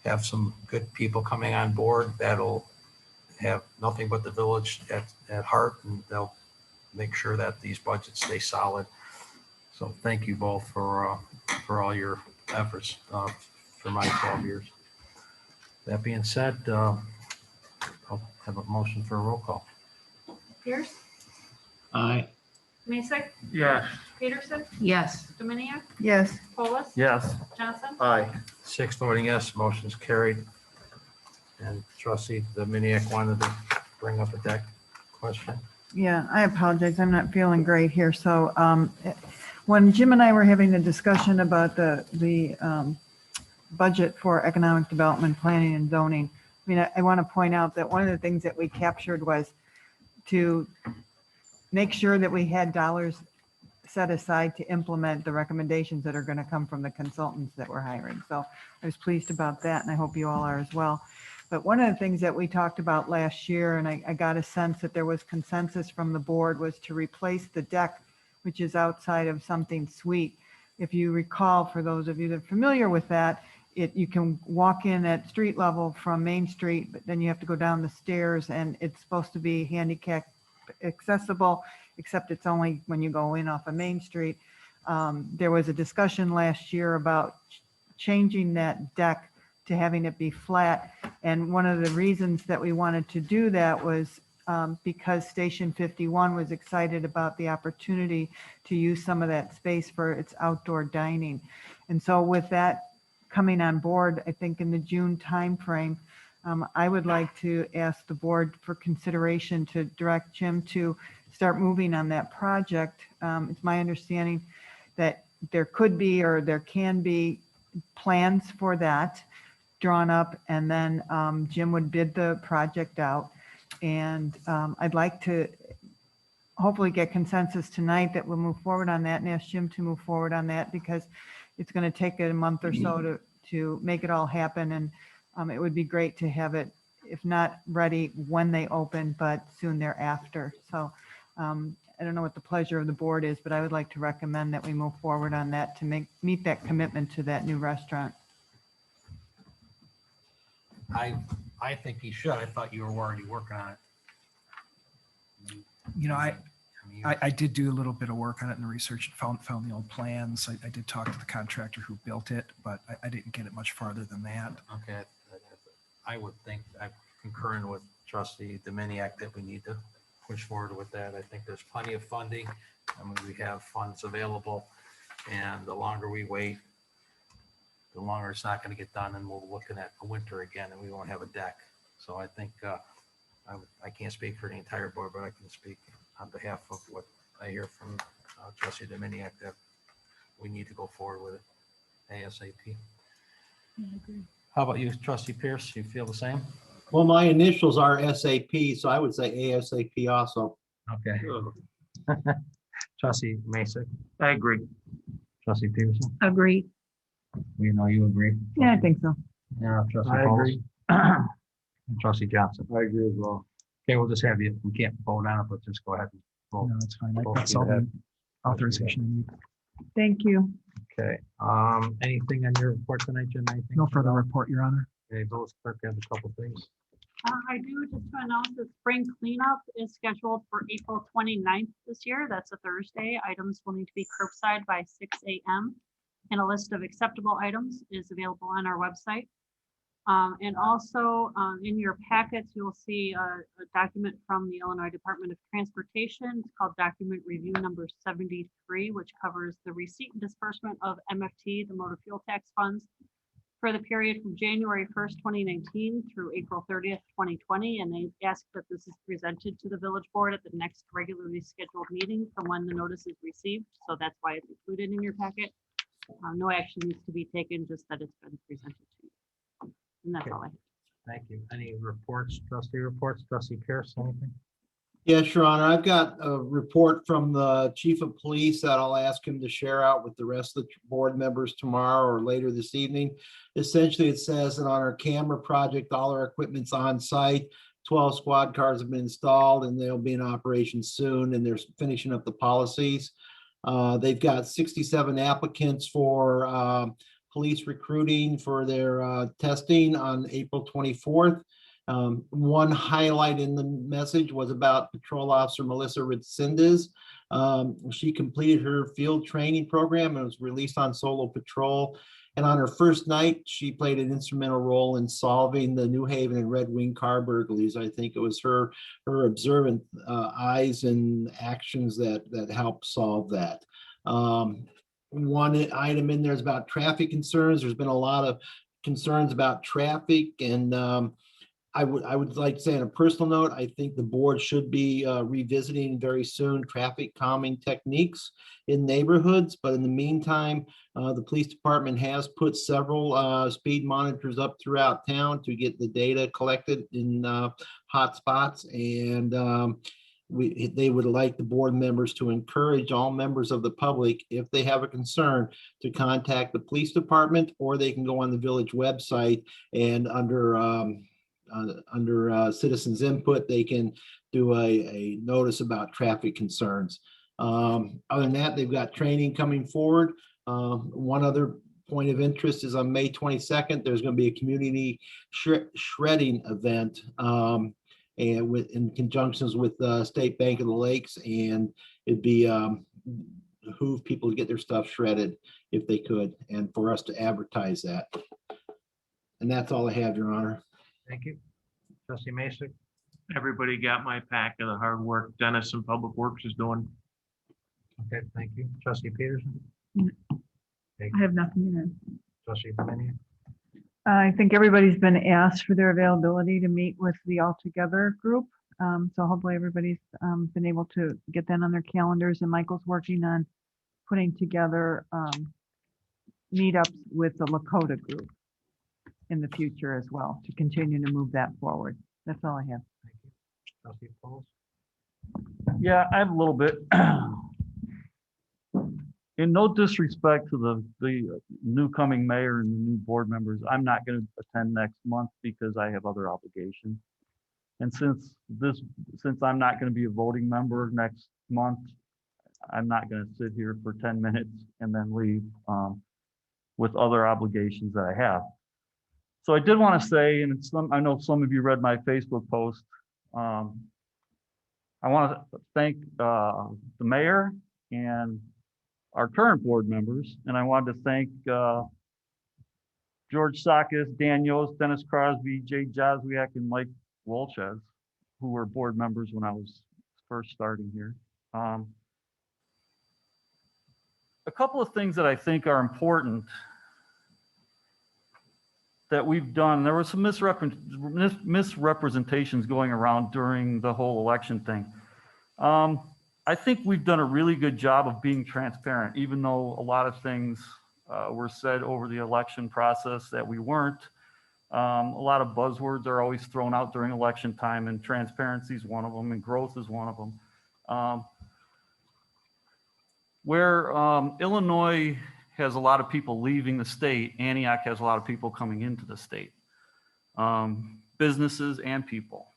have some good people coming on board that'll have nothing but the village at heart, and they'll make sure that these budgets stay solid. So thank you both for all your efforts for my 12 years. That being said, I'll have a motion for a roll call. Pierce, Aye. Mason, Yes. Peterson, Yes. Dominiac, Yes, Polis, Yes. Johnson. Aye. 6 voting yes, motion's carried. And trustee Dominiac wanted to bring up a deck question. yeah, I apologize. I'm not feeling great here. So when Jim and I were having a discussion about the budget for economic development, planning and zoning, I want to point out that one of the things that we captured was to make sure that we had dollars set aside to implement the recommendations that are going to come from the consultants that we're hiring. So I was pleased about that, and I hope you all are as well. But one of the things that we talked about last year, and I got a sense that there was consensus from the board, was to replace the deck, which is outside of something sweet. If you recall, for those of you that are familiar with that, you can walk in at street level from Main Street, but then you have to go down the stairs, and it's supposed to be handicap accessible, except it's only when you go in off of Main Street. There was a discussion last year about changing that deck to having it be flat. And one of the reasons that we wanted to do that was because Station 51 was excited about the opportunity to use some of that space for its outdoor dining. And so with that coming on board, I think in the June timeframe, I would like to ask the board for consideration to direct Jim to start moving on that project. It's my understanding that there could be, or there can be plans for that drawn up, and then Jim would bid the project out. And I'd like to hopefully get consensus tonight that we'll move forward on that and ask Jim to move forward on that, because it's going to take a month or so to make it all happen. And it would be great to have it, if not ready when they open, but soon thereafter. So I don't know what the pleasure of the board is, but I would like to recommend that we move forward on that to meet that commitment to that new restaurant. I think he should. I thought you were already working on it. You know, I did do a little bit of work on it and research and found the old plans. I did talk to the contractor who built it, but I didn't get it much farther than that. Okay, I would think, I'm concurring with Trustee Dominiac that we need to push forward with that. I think there's plenty of funding. I mean, we have funds available, and the longer we wait, the longer it's not going to get done, and we're looking at a winter again, and we won't have a deck. So I think I can't speak for the entire board, but I can speak on behalf of what I hear from Trustee Dominiac, that we need to go forward with it ASAP. I agree. How about you, Trustee Pierce? You feel the same? Well, my initials are SAP, so I would say ASAP also. Okay. Trustee Mason, I agree. Trustee Peterson, Agree. you know, you agree? Yeah, I think so. Yeah, Trustee I Pauls. agree. And Trustee Johnson. I agree as well. Okay, we'll just have you, we can't vote on it, but just go ahead and vote. No, it's fine. Both That's of all you the authorization I need. Thank you. Okay, anything on your report tonight, Jim? Anything? No further report, Your Honor. Okay, Village Clerk has a couple things. I do just to announce that spring cleanup is scheduled for April 29th this year. That's a Thursday. Items will need to be curbside by 6 a.m. And a list of acceptable items is available on our website. And also in your packets, you'll see a document from the Illinois Department of Transportation. It's called document review number 73, which covers the receipt and disbursement of MFT, the motor fuel tax funds, for the period from January 1st, 2019 through April 30th, 2020. And they ask that this is presented to the village board at the next regularly scheduled meeting from when the notice is received. So that's why it's included in your packet. No action needs to be taken, just that it's been presented to you. And that's all I have. Thank you. Any reports, trustee reports? Trustee Pierce, anything? Yes, Your Honor, I've got a report from the chief of police that I'll ask him to share out with the rest of the board members tomorrow or later this evening. Essentially, it says that on our camera project, all our equipment's on site. 12 squad cars have been installed and they'll be in operation soon, and they're finishing up the policies. They've got 67 applicants for police recruiting for their testing on April 24th. One highlight in the message was about Patrol Officer Melissa Ritzindes. She completed her field training program and was released on solo patrol. And on her first night, she played an instrumental role in solving the New Haven and Red Wing car burglaries. I think it was her observant eyes and actions that helped solve that. One item in there is about traffic concerns. There's been a lot of concerns about traffic, and I would like to say on a personal note, I think the board should be revisiting very soon traffic calming techniques in neighborhoods. But in the meantime, the police department has put several speed monitors up throughout town to get the data collected in hot spots. And they would like the board members to encourage all members of the public, if they have a concern, to contact the police department, or they can go on the village website and under citizens input, they can do a notice about traffic concerns. Other than that, they've got training coming forward. One other point of interest is on May 22nd, there's going to be a community shredding event and in conjunctions with State Bank of the Lakes, and it'd be behoove people to get their stuff shredded if they could, and for us to advertise that. And that's all I have, Your Honor. Thank you. Trustee Mason? Everybody got my pack of the hard work Dennis in Public Works is doing. Okay, thank you. Trustee Peterson? I have nothing to add. Trustee Dominion? I think everybody's been asked for their availability to meet with the Altogether group. So hopefully everybody's been able to get that on their calendars, and Michael's working on putting together meetups with the Lakota group in the future as well, to continue to move that forward. That's all I have. Trustee Pauls? Yeah, I have a little bit. In no disrespect to the new coming mayor and the new board members, I'm not going to attend next month because I have other obligations. And since I'm not going to be a voting member next month, I'm not going to sit here for 10 minutes and then leave with other obligations that I have. So I did want to say, and I know some of you read my Facebook post. I want to thank the mayor and our current board members, and I wanted to thank George Sakis, Dan Yost, Dennis Crosby, Jay Joswiak, and Mike Wolchez, who were board members when I was first starting here. A couple of things that I think are important that we've done. There were some misrepresentations going around during the whole election thing. I think we've done a really good job of being transparent, even though a lot of things were said over the election process that we weren't. A lot of buzzwords are always thrown out during election time, and transparency is one of them, and growth is one of them. Where Illinois has a lot of people leaving the state, Antioch has a lot of people coming into the state, businesses and people.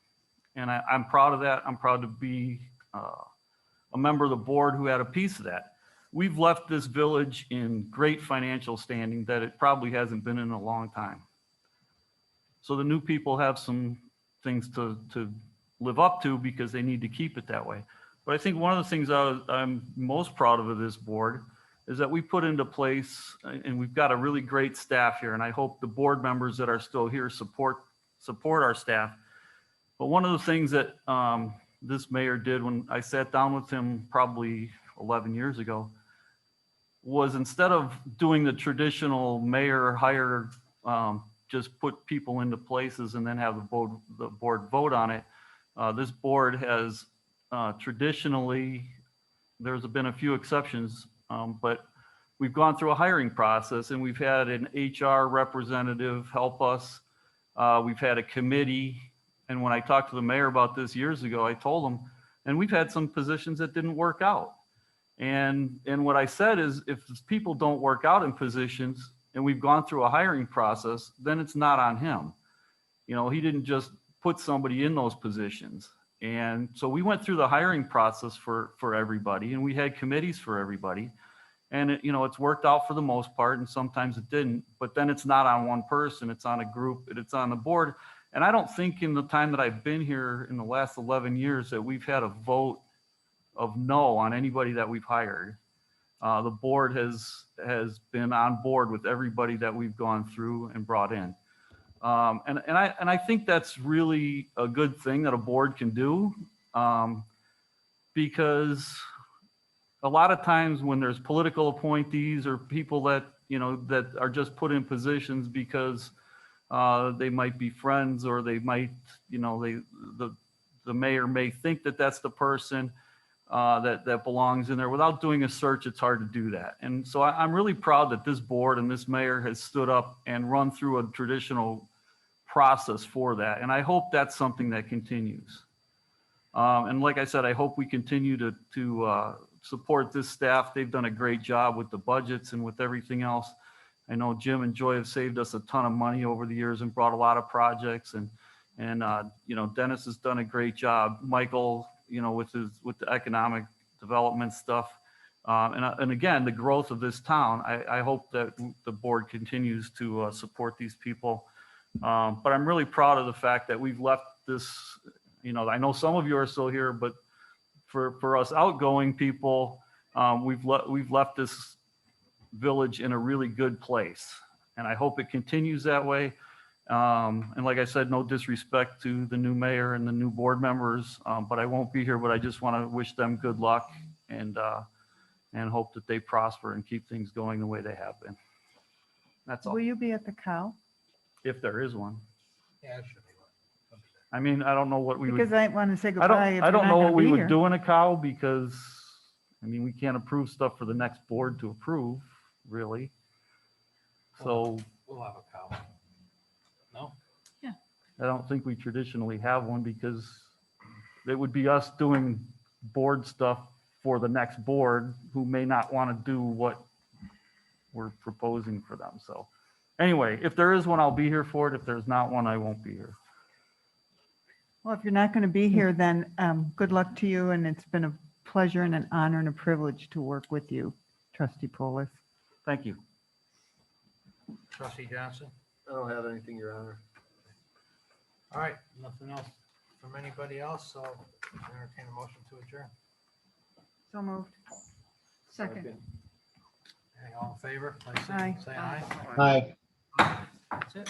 And I'm proud of that. I'm proud to be a member of the board who had a piece of that. We've left this village in great financial standing that it probably hasn't been in a long time. So the new people have some things to live up to because they need to keep it that way. But I think one of the things I'm most proud of this board is that we put into place, and we've got a really great staff here, and I hope the board members that are still here support our staff. But one of the things that this mayor did when I sat down with him probably 11 years ago was, instead of doing the traditional mayor hire, just put people into places and then have the board vote on it, this board has traditionally, there's been a few exceptions, but we've gone through a hiring process, and we've had an HR representative help us. We've had a committee. And when I talked to the mayor about this years ago, I told him, and we've had some positions that didn't work out. And what I said is, if people don't work out in positions and we've gone through a hiring process, then it's not on him. You know, he didn't just put somebody in those positions. And so we went through the hiring process for everybody, and we had committees for everybody. And it's worked out for the most part, and sometimes it didn't. But then it's not on one person, it's on a group, it's on the board. And I don't think in the time that I've been here in the last 11 years that we've had a vote of no on anybody that we've hired. The board has been on board with everybody that we've gone through and brought in. And I think that's really a good thing that a board can do, because a lot of times when there's political appointees or people that are just put in positions because they might be friends, or they might, the mayor may think that that's the person that belongs in there. Without doing a search, it's hard to do that. And so I'm really proud that this board and this mayor has stood up and run through a traditional process for that. And I hope that's something that continues. And like I said, I hope we continue to support this staff. They've done a great job with the budgets and with everything else. I know Jim and Joy have saved us a ton of money over the years and brought a lot of projects, and Dennis has done a great job. Michael, with the economic development stuff, and again, the growth of this town. I hope that the board continues to support these people. But I'm really proud of the fact that we've left this. I know some of you are still here, but for us outgoing people, we've left this village in a really good place, and I hope it continues that way. And like I said, no disrespect to the new mayor and the new board members, but I won't be here. But I just want to wish them good luck and hope that they prosper and keep things going the way they have been. That's all. Will you be at the cow? if there is one. Yeah, it should be. I mean, I don't know what we would. Because I want to say I goodbye. don't, if I you're don't not know gonna what we be would here. do in a cow because, I mean, we can't approve stuff for the next board to approve, really. So We'll have a cow. No? I don't think we traditionally have one because it would be us doing board stuff for the next board who may not want to do what we're proposing for them. So anyway, if there is one, I'll be here for it. If there's not one, I won't be here. Well, if you're not going to be here, then good luck to you. And it's been a pleasure and an honor and a privilege to work with you, Trustee Polis. Thank you. Trustee Johnson? I don't have anything, Your Honor. All right, nothing else from anybody else, so entertain a motion to adjourn. So moved. Second. Any all in favor? Say Aye. say aye. Aye. That's it.